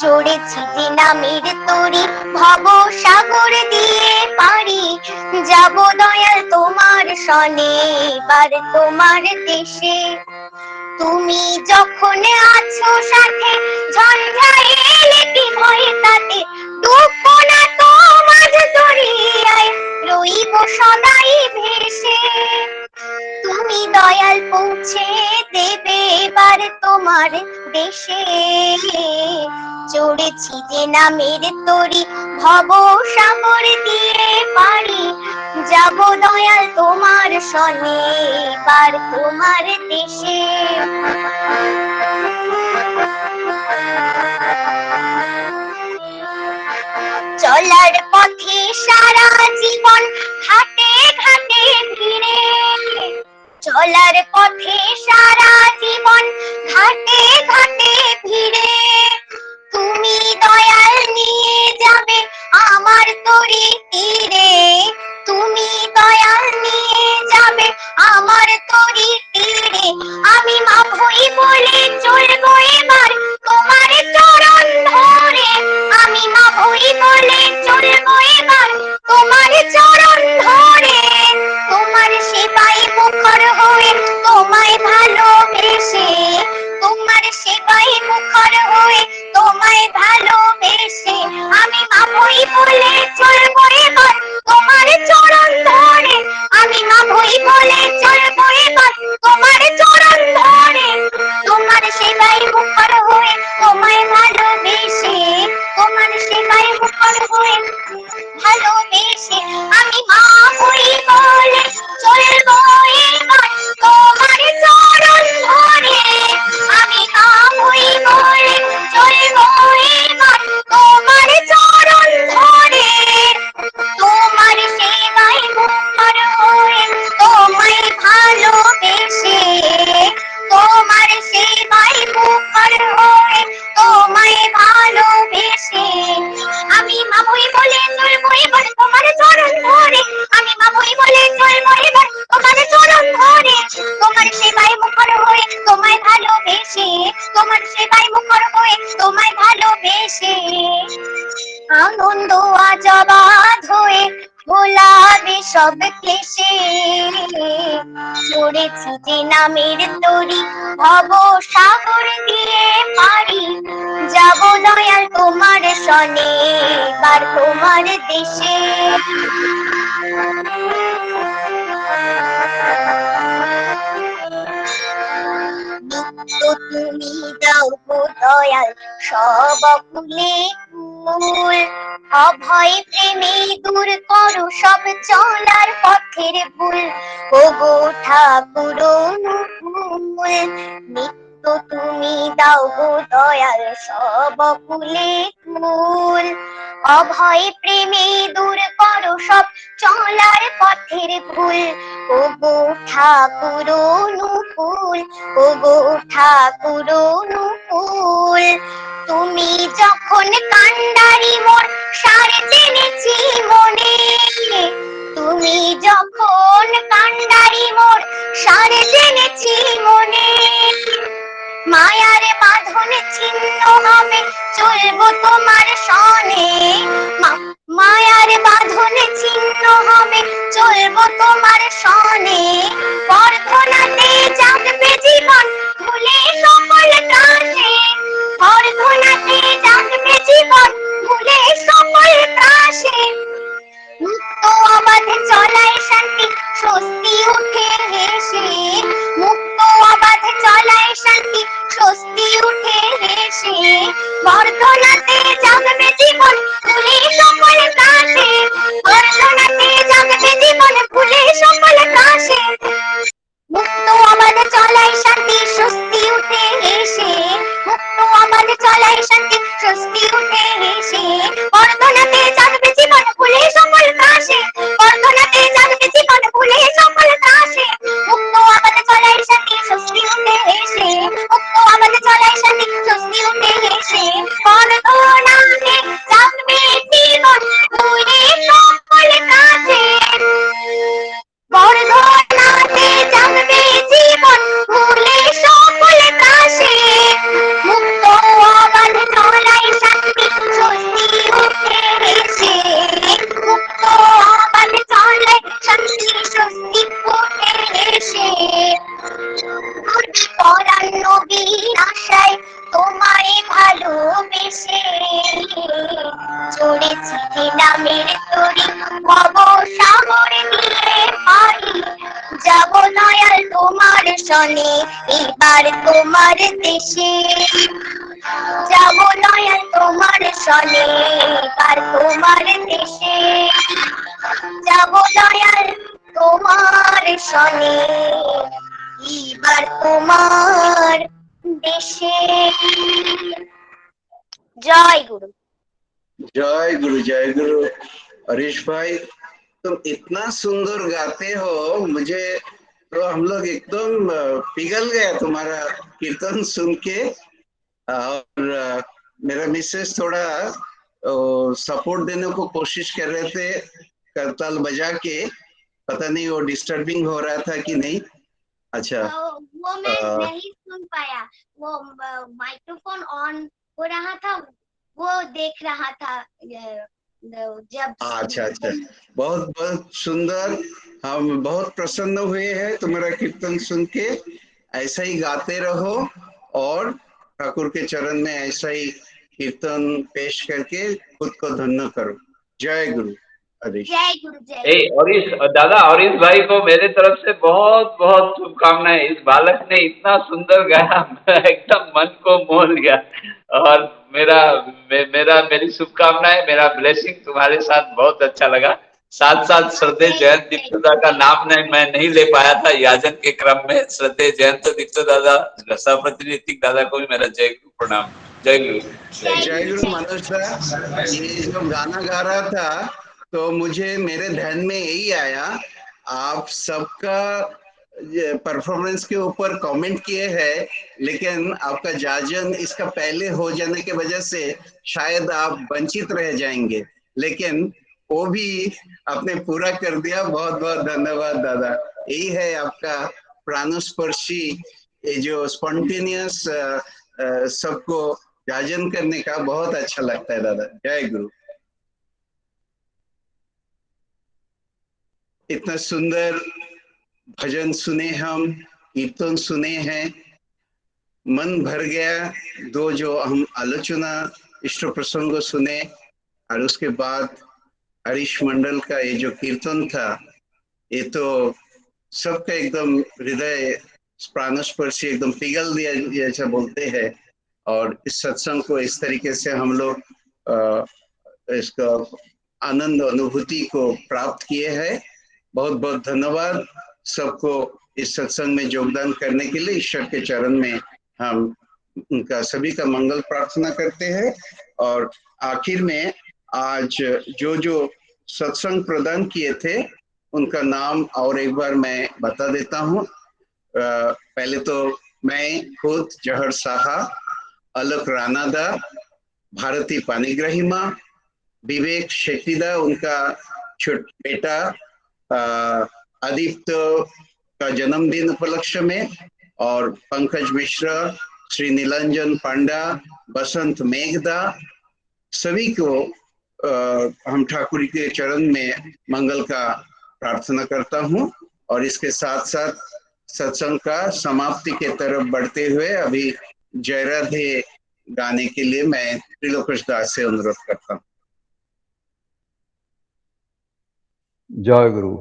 [SPEAKER 5] চড়েছি যে নামের তরি ভব সাগর দিয়ে পারি যাব দয়াল তোমার শনে, এবার তোমার দেশে। তুমি যখন আছো সাথে ঝঞ্ঝাইলে কি ভয় তাতে, ডুববো না তো মাঝ দরিয়ায়, রইব সদাই ভেসে। তুমি দয়াল পৌঁছে দেবে এবার তোমার দেশে। চড়েছি যে নামের তরি ভব সাগর দিয়ে পারি যাব দয়াল তোমার শনে, এবার তোমার দেশে। চলার পথে সারা জীবন ঘাটে ঘাটে ভিড়ে, চলার পথে সারা জীবন ঘাটে ঘাটে ভিড়ে। তুমি দয়াল নিয়ে যাবে আমার তরি তীরে, তুমি দয়াল নিয়ে যাবে আমার তরি তীরে। আমি মা ভই বলে চলবো এবার তোমার চরণ ধরে, আমি মা ভই বলে চলবো এবার তোমার চরণ ধরে। তোমার সেবায় মুখর হয়ে তোমায় ভালোবেসে, তোমার সেবায় মুখর হয়ে তোমায় ভালোবেসে। আমি মা ভই বলে চলবো এবার তোমার চরণ ধরে, আমি মা ভই বলে চলবো এবার তোমার চরণ ধরে। তোমার সেবায় মুখর হয়ে তোমায় ভালোবেসে, তোমার সেবায় মুখর হয়ে ভালোবেসে। আমি মা ভই বলে চলবো এবার তোমার চরণ ধরে, আমি মা ভই বলে চলবো এবার তোমার চরণ ধরে। তোমার সেবায় মুখর হয়ে তোমায় ভালোবেসে, তোমার সেবায় মুখর হয়ে তোমায় ভালোবেসে। আমি মা ভই বলে চলবো এবার তোমার চরণ ধরে, আমি মা ভই বলে চলবো এবার তোমার চরণ ধরে। তোমার সেবায় মুখর হয়ে তোমায় ভালোবেসে, তোমার সেবায় মুখর হয়ে তোমায় ভালোবেসে। আনন্দ আজ অবাধ হয়ে ভোলাবে সব ক্লেশে, চড়েছি যে নামের তরি ভব সাগর দিয়ে পারি যাব দয়াল তোমার শনে, এবার তোমার দেশে। নিত্য তুমি দাও গো দয়াল সব ফুলে ফুল, অভয় প্রেমে দূর করো সব চলার পথের ভুল। ওগো ঠাকুর অনুকূল, নিত্য তুমি দাও গো দয়াল সব ফুলে ফুল, অভয় প্রেমে দূর করো সব চলার পথের ভুল। ওগো ঠাকুর অনুকূল, ওগো ঠাকুর অনুকূল। তুমি যখন কান্ডারি মোর সার জেনেছি মনে, তুমি যখন কান্ডারি মোর সার জেনেছি মনে। মায়ার বাঁধন ছিন্ন হবে চলবো তোমার শনে, মায়ার বাঁধন ছিন্ন হবে চলবো তোমার শনে। বর্ধনাতে জাগবে জীবন ভুলে সকল কাশে, বর্ধনাতে জাগবে জীবন ভুলে সকল কাশে। মুক্ত অবাধে চলায় শান্তি স্বস্তি উঠে হেসে, উঠে হেসে বর্ধনাতে জাগবে জীবন ফুলে সকল কাশে বর্ধনাতে জাগবে জীবন ফুলে সকল কাশে মুক্ত আমাদের চলাই শান্তি স্বস্তি উঠে হেসে মুক্ত আমাদের চলাই শান্তি স্বস্তি উঠে হেসে বর্ধনাতে জাগবে জীবন ফুলে সকল কাশে বর্ধনাতে জাগবে জীবন ফুলে সকল কাশে মুক্ত আমাদের চলাই শান্তি স্বস্তি উঠে হেসে মুক্ত আমাদের চলাই শান্তি স্বস্তি উঠে হেসে বর্ধনাতে জাগবে জীবন ফুলে সকল কাশে বর্ধনাতে জাগবে জীবন ফুলে সকল কাশে মুক্ত আমাদের চলাই শান্তি স্বস্তি উঠে হেসে মুক্ত আমাদের চলাই শান্তি স্বস্তি উঠে হেসে পরাণ নবীর আশায় তোমায় ভালোবেসে চড়েছি নামের তরি ভব সাগর দিয়ে পারি যাব দয়াল তোমার শনে এবার তোমার দেশে যাব দয়াল তোমার শনে এবার তোমার দেশে যাব দয়াল তোমার শনে এবার তোমার দেশে জয় গুরু
[SPEAKER 2] जय गुरु जय गुरु। हरीश भाई तुम इतना सुंदर गाते हो, मुझे तो हम लोग एकदम पिघल गया तुम्हारा कीर्तन सुन के। और मेरा मिसेस थोड़ा सपोर्ट देने को कोशिश कर रहे थे करताल बजा के, पता नहीं वो डिस्टर्बिंग हो रहा था कि नहीं। अच्छा
[SPEAKER 5] वो मैं नहीं सुन पाया, वो माइक्रोफोन ऑन हो रहा था, वो देख रहा था जब।
[SPEAKER 2] अच्छा अच्छा, बहुत बहुत सुंदर। हम बहुत प्रसन्न हुए हैं तुम्हारा कीर्तन सुन के। ऐसा ही गाते रहो और ठाकुर के चरण में ऐसा ही कीर्तन पेश करके खुद को धन्य करो। जय गुरु हरीश।
[SPEAKER 5] जय गुरु जय
[SPEAKER 4] ए हरीश दादा, हरीश भाई को मेरे तरफ से बहुत बहुत शुभकामनाएं। इस बालक ने इतना सुंदर गाया, एकदम मन को मोह लिया। और मेरी शुभकामनाएं, मेरा ब्लेसिंग तुम्हारे साथ बहुत अच्छा लगा। साथ साथ श्रद्धेय जयंत दीप्त दादा का नाम मैं नहीं ले पाया था याजन के क्रम में। श्रद्धेय जयंत दीप्त दादा, सहप्रति ऋतिक दादा को भी मेरा जय गुरु प्रणाम। जय गुरु।
[SPEAKER 2] जय गुरु मनोज दा, ये जो गाना गा रहा था तो मुझे मेरे ध्यान में यही आया, आप सबका परफॉर्मेंस के ऊपर कमेंट किए हैं, लेकिन आपका जाजन इसका पहले हो जाने के वजह से शायद आप वंचित रह जाएंगे, लेकिन वो भी आपने पूरा कर दिया। बहुत बहुत धन्यवाद दादा। यही है आपका प्राणस्पर्शी, ये जो स्पॉन्टेनियस सबको जाजन करने का बहुत अच्छा लगता है दादा। जय गुरु। इतना सुंदर भजन सुने, हम कीर्तन सुने हैं, मन भर गया। दो जो हम आलोचना इष्ट प्रसंग सुने और उसके बाद हरीश मंडल का ये जो कीर्तन था, ये तो सबका एकदम हृदय प्राणस्पर्शी, एकदम पिघल दिया जैसा बोलते हैं। और इस सत्संग को इस तरीके से हम लोग इसका आनंद अनुभूति को प्राप्त किए हैं। बहुत बहुत धन्यवाद सबको इस सत्संग में योगदान करने के लिए। ईश्वर के चरण में हम उनका सभी का मंगल प्रार्थना करते हैं। और आखिर में आज जो जो सत्संग प्रदान किए थे उनका नाम और एक बार मैं बता देता हूँ। पहले तो मैं खुद जहर साहा, अलक रानादा, भारती पानीग्राही माँ, विवेक शेट्टीदा उनका छोटा बेटा आदित्य का जन्मदिन उपलक्ष्य में, और पंकज मिश्रा, श्री नीलांजन पांडा, बसंत मेघदा, सभी को हम ठाकुर के चरण में मंगल का प्रार्थना करता हूँ। और इसके साथ साथ सत्संग का समाप्ति के तरफ बढ़ते हुए अभी जय राधे गाने के लिए मैं त्रिलोकेश दास से अनुरोध करता हूँ।
[SPEAKER 6] जय गुरु।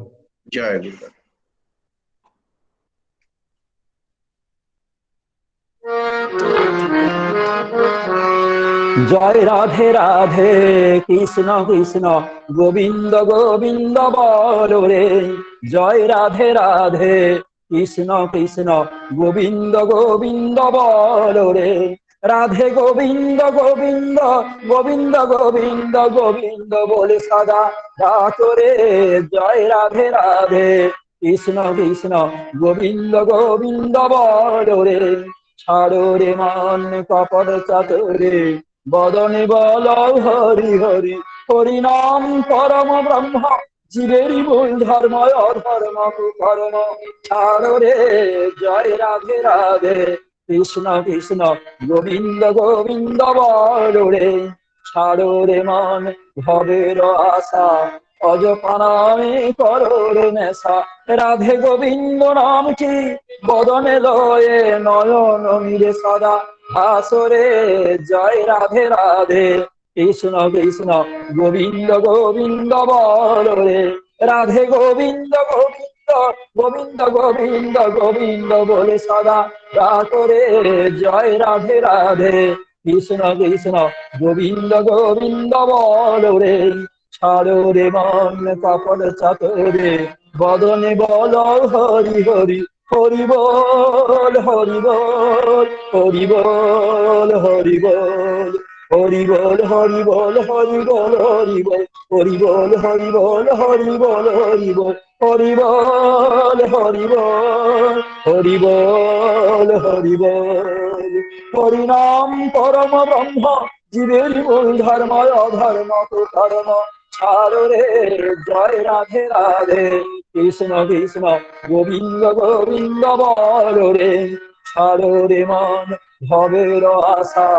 [SPEAKER 2] जय गुरु।
[SPEAKER 5] जय
[SPEAKER 6] জয় রাধে রাধে কৃষ্ণ কৃষ্ণ গোবিন্দ গোবিন্দ বল রে, জয় রাধে রাধে কৃষ্ণ কৃষ্ণ গোবিন্দ গোবিন্দ বল রে, রাধে গোবিন্দ গোবিন্দ গোবিন্দ গোবিন্দ গোবিন্দ বলে সদা ডাক রে, জয় রাধে রাধে কৃষ্ণ কৃষ্ণ গোবিন্দ গোবিন্দ বল রে, ছাড়ো রে মন কপট চাতুরে বদনে বল হরি হরি, হরি নাম পরম ব্রহ্ম জীবেরই মূল ধর্ম অধর্ম কুকর্ম, ছাড়ো রে জয় রাধে রাধে কৃষ্ণ কৃষ্ণ গোবিন্দ গোবিন্দ বল রে, ছাড়ো রে মন ভবের আশা অজপানামে করো রে নেশা, রাধে গোবিন্দ নামটি বদনে লয়ে নয়ন মিলে সদা আসরে, জয় রাধে রাধে কৃষ্ণ কৃষ্ণ গোবিন্দ গোবিন্দ বল রে, রাধে গোবিন্দ গোবিন্দ গোবিন্দ গোবিন্দ গোবিন্দ বলে সদা ডাক রে, জয় রাধে রাধে কৃষ্ণ কৃষ্ণ গোবিন্দ গোবিন্দ বল রে, ছাড়ো রে মন কপট চাতুরে বদনে বল হরি হরি, হরি বল হরি বল হরি বল হরি বল, হরি বল হরি বল হরি বল হরি বল, হরি বল হরি বল হরি বল হরি বল, হরি বল হরি বল হরি বল হরি বল, হরি নাম পরম ব্রহ্ম জীবের মূল ধর্ম অধর্ম কুকর্ম, ছাড়ো রে জয় রাধে রাধে কৃষ্ণ কৃষ্ণ গোবিন্দ গোবিন্দ বল রে, ছাড়ো রে মন ভবের আশা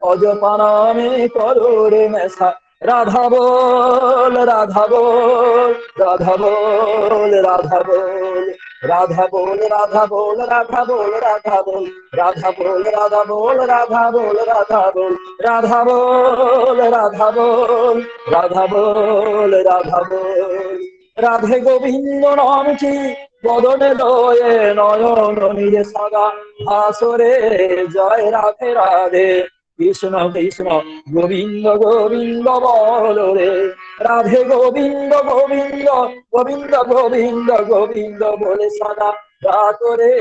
[SPEAKER 6] অজপানামে করো রে নেশা, রাধা বল রাধা বল রাধা বল রাধা বল, রাধা বল রাধা বল রাধা বল রাধা বল, রাধা বল রাধা বল রাধা বল রাধা বল, রাধা বল রাধা বল রাধা বল রাধা বল, রাধে গোবিন্দ নামটি বদনে লয়ে নয়ন মিলে সদা আসরে, জয় রাধে রাধে কৃষ্ণ কৃষ্ণ গোবিন্দ গোবিন্দ বল রে, রাধে গোবিন্দ গোবিন্দ গোবিন্দ গোবিন্দ গোবিন্দ বলে সদা ডাক রে,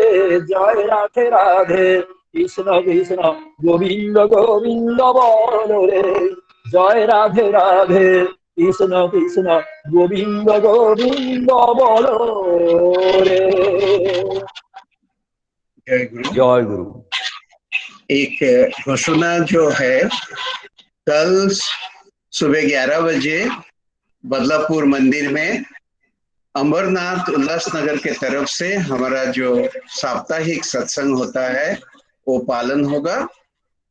[SPEAKER 6] জয় রাধে রাধে কৃষ্ণ কৃষ্ণ গোবিন্দ গোবিন্দ বল রে, জয় রাধে রাধে কৃষ্ণ কৃষ্ণ গোবিন্দ গোবিন্দ বল রে।
[SPEAKER 2] जय गुरु।
[SPEAKER 6] জয় গুরু।
[SPEAKER 2] एक घोषणा जो है, कल सुबह 11 बजे बदलापुर मंदिर में अमरनाथ उल्लासनगर के तरफ से हमारा जो साप्ताहिक सत्संग होता है वो पालन होगा,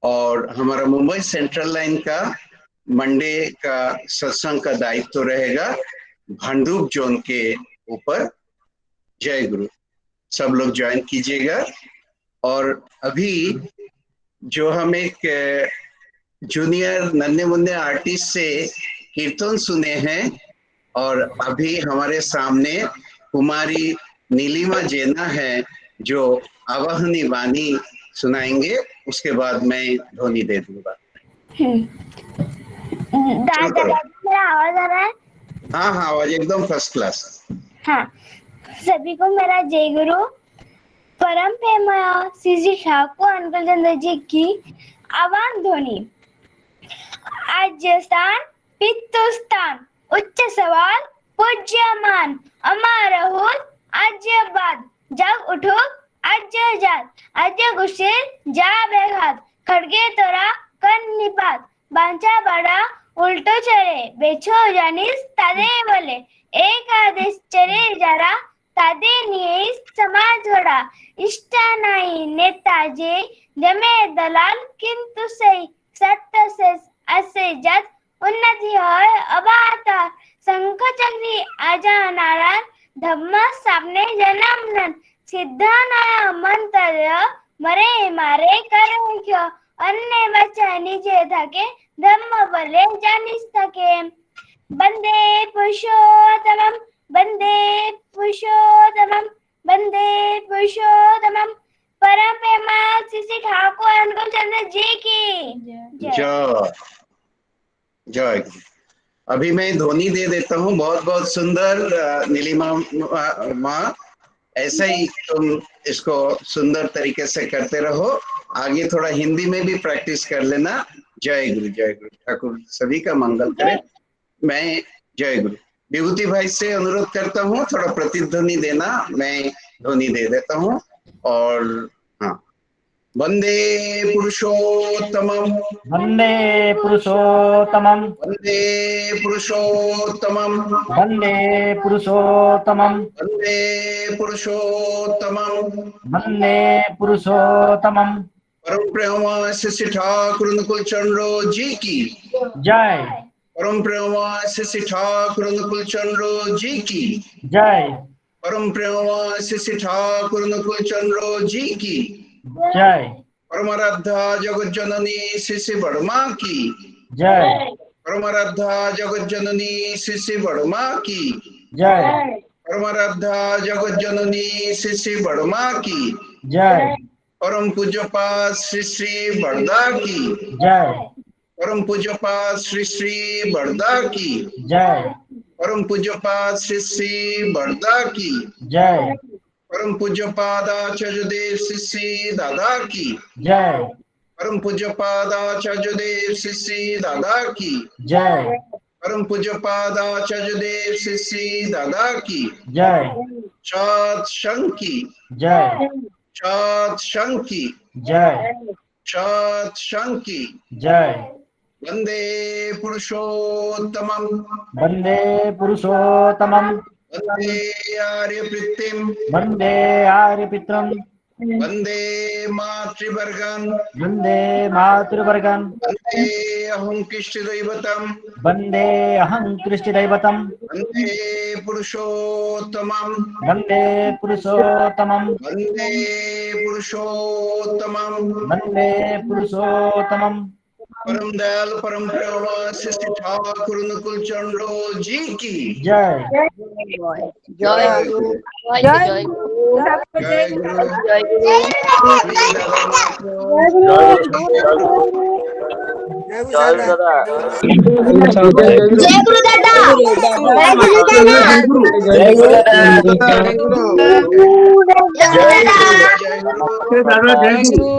[SPEAKER 2] और हमारा मुंबई सेंट्रल लाइन का मंडे का सत्संग का दायित्व रहेगा भांडुप जोन के ऊपर। जय गुरु। सब लोग ज्वाइन कीजिएगा। और अभी जो हम एक जूनियर नन्हे मुन्ने आर्टिस्ट से कीर्तन सुने हैं, और अभी हमारे सामने कुमारी नीलिमा जेना है जो आवाहनी वाणी सुनाएंगे, उसके बाद मैं ध्वनि दे दूंगा।
[SPEAKER 5] दादा मेरा आवाज आ रहा है?
[SPEAKER 2] हाँ हाँ, आवाज एकदम फर्स्ट क्लास।
[SPEAKER 5] हाँ, सभी को मेरा जय गुरु। परम प्रेमय श्री ठाकुर अंकल चंद्र जी की आवान ध्वनि। आज्य स्थान पितृस्थान, उच्च सवाल पूज्यमान, अमर हो आज्य बाद, जग उठो आज्य जात, आज्य गुस्से जा बेघात, खड़गे तोरा कर निपात, बांचा बड़ा उल्टो चले, बेचो जानिस तादे बोले, एक आदेश चले जरा तादे नियेस समाज वड़ा, इष्टा नाही नेता जे जमे दलाल, किंतु सही सत्य से असे जत उन्नति होय अबाता, संख चक्री आजा नारायण, धम्म सामने जन्म सिद्धानाय मंत्र मरे मारे करे क्यों, अन्य बच्चा निजे थके धम्म बले जानिस थके। बंदे पुरुषोत्तमं वंदे पुरुषोत्तमं वंदे पुरुषोत्तमं, परम प्रेमानंद श्री ठाकुर अनुकूल चंद्र जी की
[SPEAKER 2] जय जय। अभी मैं ध्वनि दे देता हूँ। बहुत बहुत सुंदर नीलिमा माँ, ऐसा ही तुम इसको सुंदर तरीके से करते रहो। आगे थोड़ा हिंदी में भी प्रैक्टिस कर लेना। जय गुरु ठाकुर सभी का मंगल करे। मैं जय गुरु विभूति भाई से अनुरोध करता हूँ थोड़ा प्रतिध्वनि देना। मैं ध्वनि दे देता हूँ। और हाँ, वंदे पुरुषोत्तमम
[SPEAKER 6] वन्दे पुरुषोत्तमम्
[SPEAKER 2] वंदे पुरुषोत्तमम
[SPEAKER 6] वन्दे पुरुषोत्तमम्
[SPEAKER 2] वंदे पुरुषोत्तमम।
[SPEAKER 6] वन्दे पुरुषोत्तमम्।
[SPEAKER 2] परम प्रेमा श्री ठाकुर अनुकूल चंद्र जी की
[SPEAKER 6] जय
[SPEAKER 2] परम प्रेमा श्री ठाकुर अनुकूल चंद्र जी की
[SPEAKER 6] जय
[SPEAKER 2] परम प्रेमा श्री ठाकुर अनुकूल चंद्र जी की
[SPEAKER 6] जय
[SPEAKER 2] परमाराध्या जगत जननी श्री वर्मा की
[SPEAKER 6] जय
[SPEAKER 2] परमाराध्या जगत जननी श्री वर्मा की
[SPEAKER 6] जय
[SPEAKER 2] परमाराध्या जगत जननी श्री वर्मा की
[SPEAKER 6] जय
[SPEAKER 2] परम पूज्यपाद श्री श्री बड़दा की
[SPEAKER 6] जय
[SPEAKER 2] परम पूज्यपाद श्री श्री बड़दा की
[SPEAKER 6] जय
[SPEAKER 2] परम पूज्यपाद श्री श्री बड़दा की
[SPEAKER 6] जय
[SPEAKER 2] परम पूज्यपाद आचार्य देव श्री श्री दादा की
[SPEAKER 6] जय
[SPEAKER 2] परम पूज्यपाद आचार्य देव श्री श्री दादा की
[SPEAKER 6] जय
[SPEAKER 2] परम पूज्यपाद आचार्य देव श्री श्री दादा की
[SPEAKER 6] जय
[SPEAKER 2] चाँद शंख की
[SPEAKER 6] जय
[SPEAKER 2] चाँद शंख की
[SPEAKER 6] जय
[SPEAKER 2] चाँद शंख की
[SPEAKER 6] जय।
[SPEAKER 2] वंदे पुरुषोत्तमम
[SPEAKER 6] वन्दे पुरुषोत्तमम्
[SPEAKER 2] वंदे आर्यवृत्तिम
[SPEAKER 6] वन्दे आर्यपित्रम्
[SPEAKER 2] वंदे मातृवर्गं
[SPEAKER 6] वन्दे मातृवर्गम्
[SPEAKER 2] वंदे अहं कृष्णदैवतम
[SPEAKER 6] वन्दे अहं कृष्णदैवतम्
[SPEAKER 2] वंदे पुरुषोत्तमम
[SPEAKER 6] वन्दे पुरुषोत्तमम्
[SPEAKER 2] वंदे पुरुषोत्तमम।
[SPEAKER 6] वन्दे पुरुषोत्तमम्।
[SPEAKER 2] परम दयाल परम प्रेमा श्री ठाकुर अनुकूल चंद्र जी की
[SPEAKER 6] जय
[SPEAKER 2] जय गुरु
[SPEAKER 7] जय गुरु
[SPEAKER 2] जय गुरु।
[SPEAKER 7] जय गुरु
[SPEAKER 2] श्री दादा माँ को
[SPEAKER 7] जय गुरु दादा
[SPEAKER 5] जय गुरु दादा जय गुरु दादा
[SPEAKER 6] जय गुरु
[SPEAKER 2] जय गुरु जय गुरु
[SPEAKER 7] जय गुरु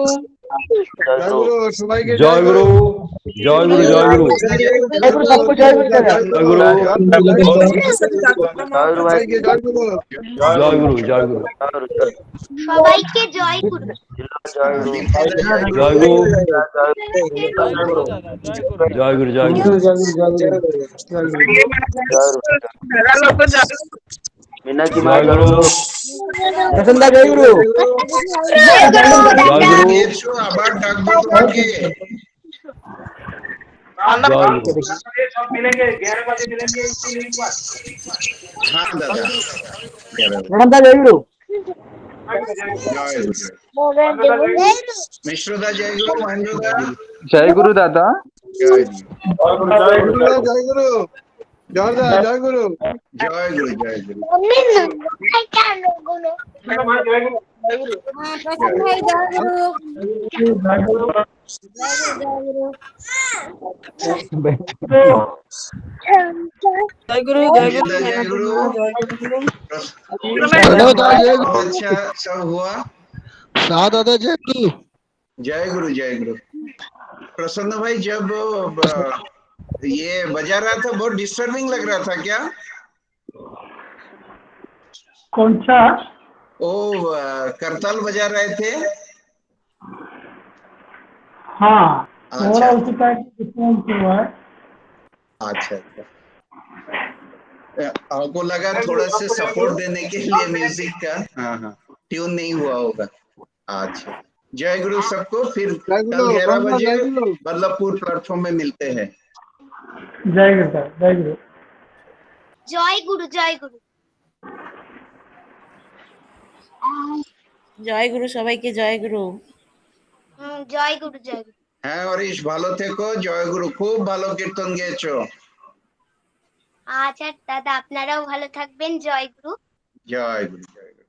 [SPEAKER 8] जय गुरु सुभाई के
[SPEAKER 9] जय गुरु जय गुरु जय गुरु
[SPEAKER 6] जय गुरु सबको जय गुरु
[SPEAKER 9] जय गुरु
[SPEAKER 8] जय गुरु
[SPEAKER 9] जय गुरु जय गुरु
[SPEAKER 5] সবাইকে জয় গুরু
[SPEAKER 9] जय गुरु जय गुरु जय गुरु
[SPEAKER 8] मीनाक्षी
[SPEAKER 9] जय गुरु
[SPEAKER 6] प्रसन्नता जय गुरु
[SPEAKER 9] जय गुरु
[SPEAKER 2] আবার ডাকবো তোমাকে।
[SPEAKER 9] जय गुरु
[SPEAKER 2] हाँ दादा
[SPEAKER 6] प्रसन्नता जय गुरु
[SPEAKER 2] जय गुरु मिश्रदा जय गुरु महेंद्रदा
[SPEAKER 8] जय गुरु दादा
[SPEAKER 2] जय
[SPEAKER 8] जय गुरु जय गुरु जय गुरु
[SPEAKER 2] जय गुरु जय गुरु
[SPEAKER 7] जय गुरु
[SPEAKER 2] जय गुरु। अच्छा सब हुआ।
[SPEAKER 8] दादा जय गुरु
[SPEAKER 2] जय गुरु जय गुरु। प्रसन्न भाई जब ये बजा रहा था बहुत डिस्टर्बिंग लग रहा था क्या?
[SPEAKER 1] कौन सा?
[SPEAKER 2] ओ करताल बजा रहे थे।
[SPEAKER 1] हाँ थोड़ा
[SPEAKER 2] अच्छा
[SPEAKER 1] उसी का डिफरेंस हुआ है।
[SPEAKER 2] अच्छा अच्छा। आपको लगा थोड़ा से सपोर्ट देने के लिए म्यूजिक का। हाँ हाँ ट्यून नहीं हुआ होगा। अच्छा जय गुरु सबको। फिर कल 11 बजे बल्लभपुर प्लेटफॉर्म में मिलते हैं।
[SPEAKER 1] जय गुरु सर, जय गुरु।
[SPEAKER 5] জয় গুরু জয় গুরু
[SPEAKER 7] জয় গুরু সবাইকে জয় গুরু
[SPEAKER 5] জয় গুরু জয় গুরু।
[SPEAKER 2] হ্যাঁ হরিশ ভালো থেকো। জয় গুরু খুব ভালো কীর্তন গেয়েছো।
[SPEAKER 5] আচ্ছা দাদা আপনারাও ভালো থাকবেন। জয় গুরু
[SPEAKER 2] জয় গুরু জয় গুরু।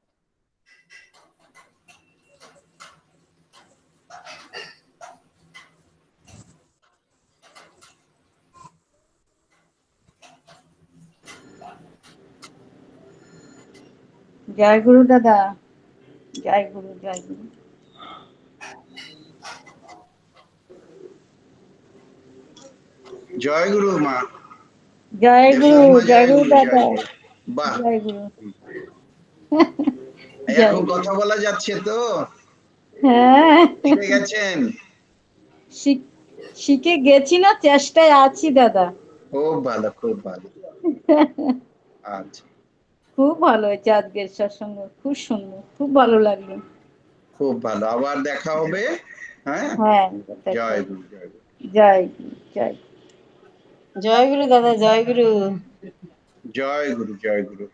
[SPEAKER 7] জয় গুরু দাদা, জয় গুরু, জয় গুরু।
[SPEAKER 2] জয় গুরু মা।
[SPEAKER 7] জয় গুরু,
[SPEAKER 2] দেবনাথ মা,
[SPEAKER 7] জয় গুরু দাদা,
[SPEAKER 2] জয় গুরু। বাহ,
[SPEAKER 7] জয় গুরু। জয়
[SPEAKER 2] এখন
[SPEAKER 7] গুরু।
[SPEAKER 2] কথা বলা যাচ্ছে তো?
[SPEAKER 7] হ্যাঁ,
[SPEAKER 2] শিখে গেছেন?
[SPEAKER 7] শিখে গেছি না, চেষ্টায় আছি দাদা।
[SPEAKER 2] খুব ভালো, খুব ভালো। আচ্ছা,
[SPEAKER 7] খুব ভালো হয়েছে আজকের সৎসঙ্গ, খুব সুন্দর, খুব ভালো লাগলো।
[SPEAKER 2] খুব ভালো, আবার দেখা হবে। হ্যাঁ,
[SPEAKER 7] হ্যাঁ,
[SPEAKER 2] জয় গুরু, জয় গুরু।
[SPEAKER 7] জয় গুরু, জয় গুরু। জয় গুরু দাদা, জয় গুরু।
[SPEAKER 2] জয় গুরু, জয় গুরু।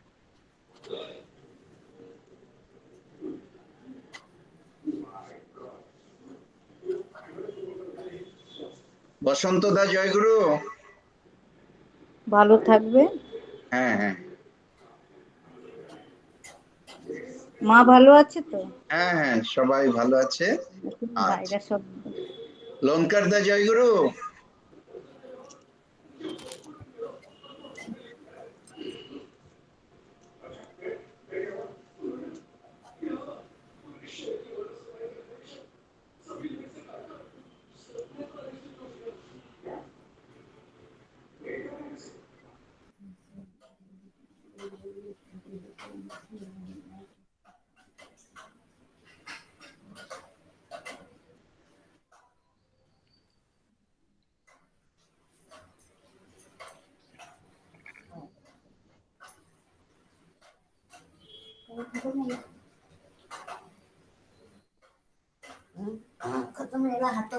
[SPEAKER 2] বসন্ত দা, জয় গুরু।
[SPEAKER 7] ভালো থাকবে।
[SPEAKER 2] হ্যাঁ হ্যাঁ
[SPEAKER 7] মা ভালো আছে তো?
[SPEAKER 2] হ্যাঁ হ্যাঁ, সবাই ভালো আছে। আচ্ছা,
[SPEAKER 7] ভাইরা সব
[SPEAKER 2] লঙ্কার দা, জয় গুরু।
[SPEAKER 5] खत्म हाथ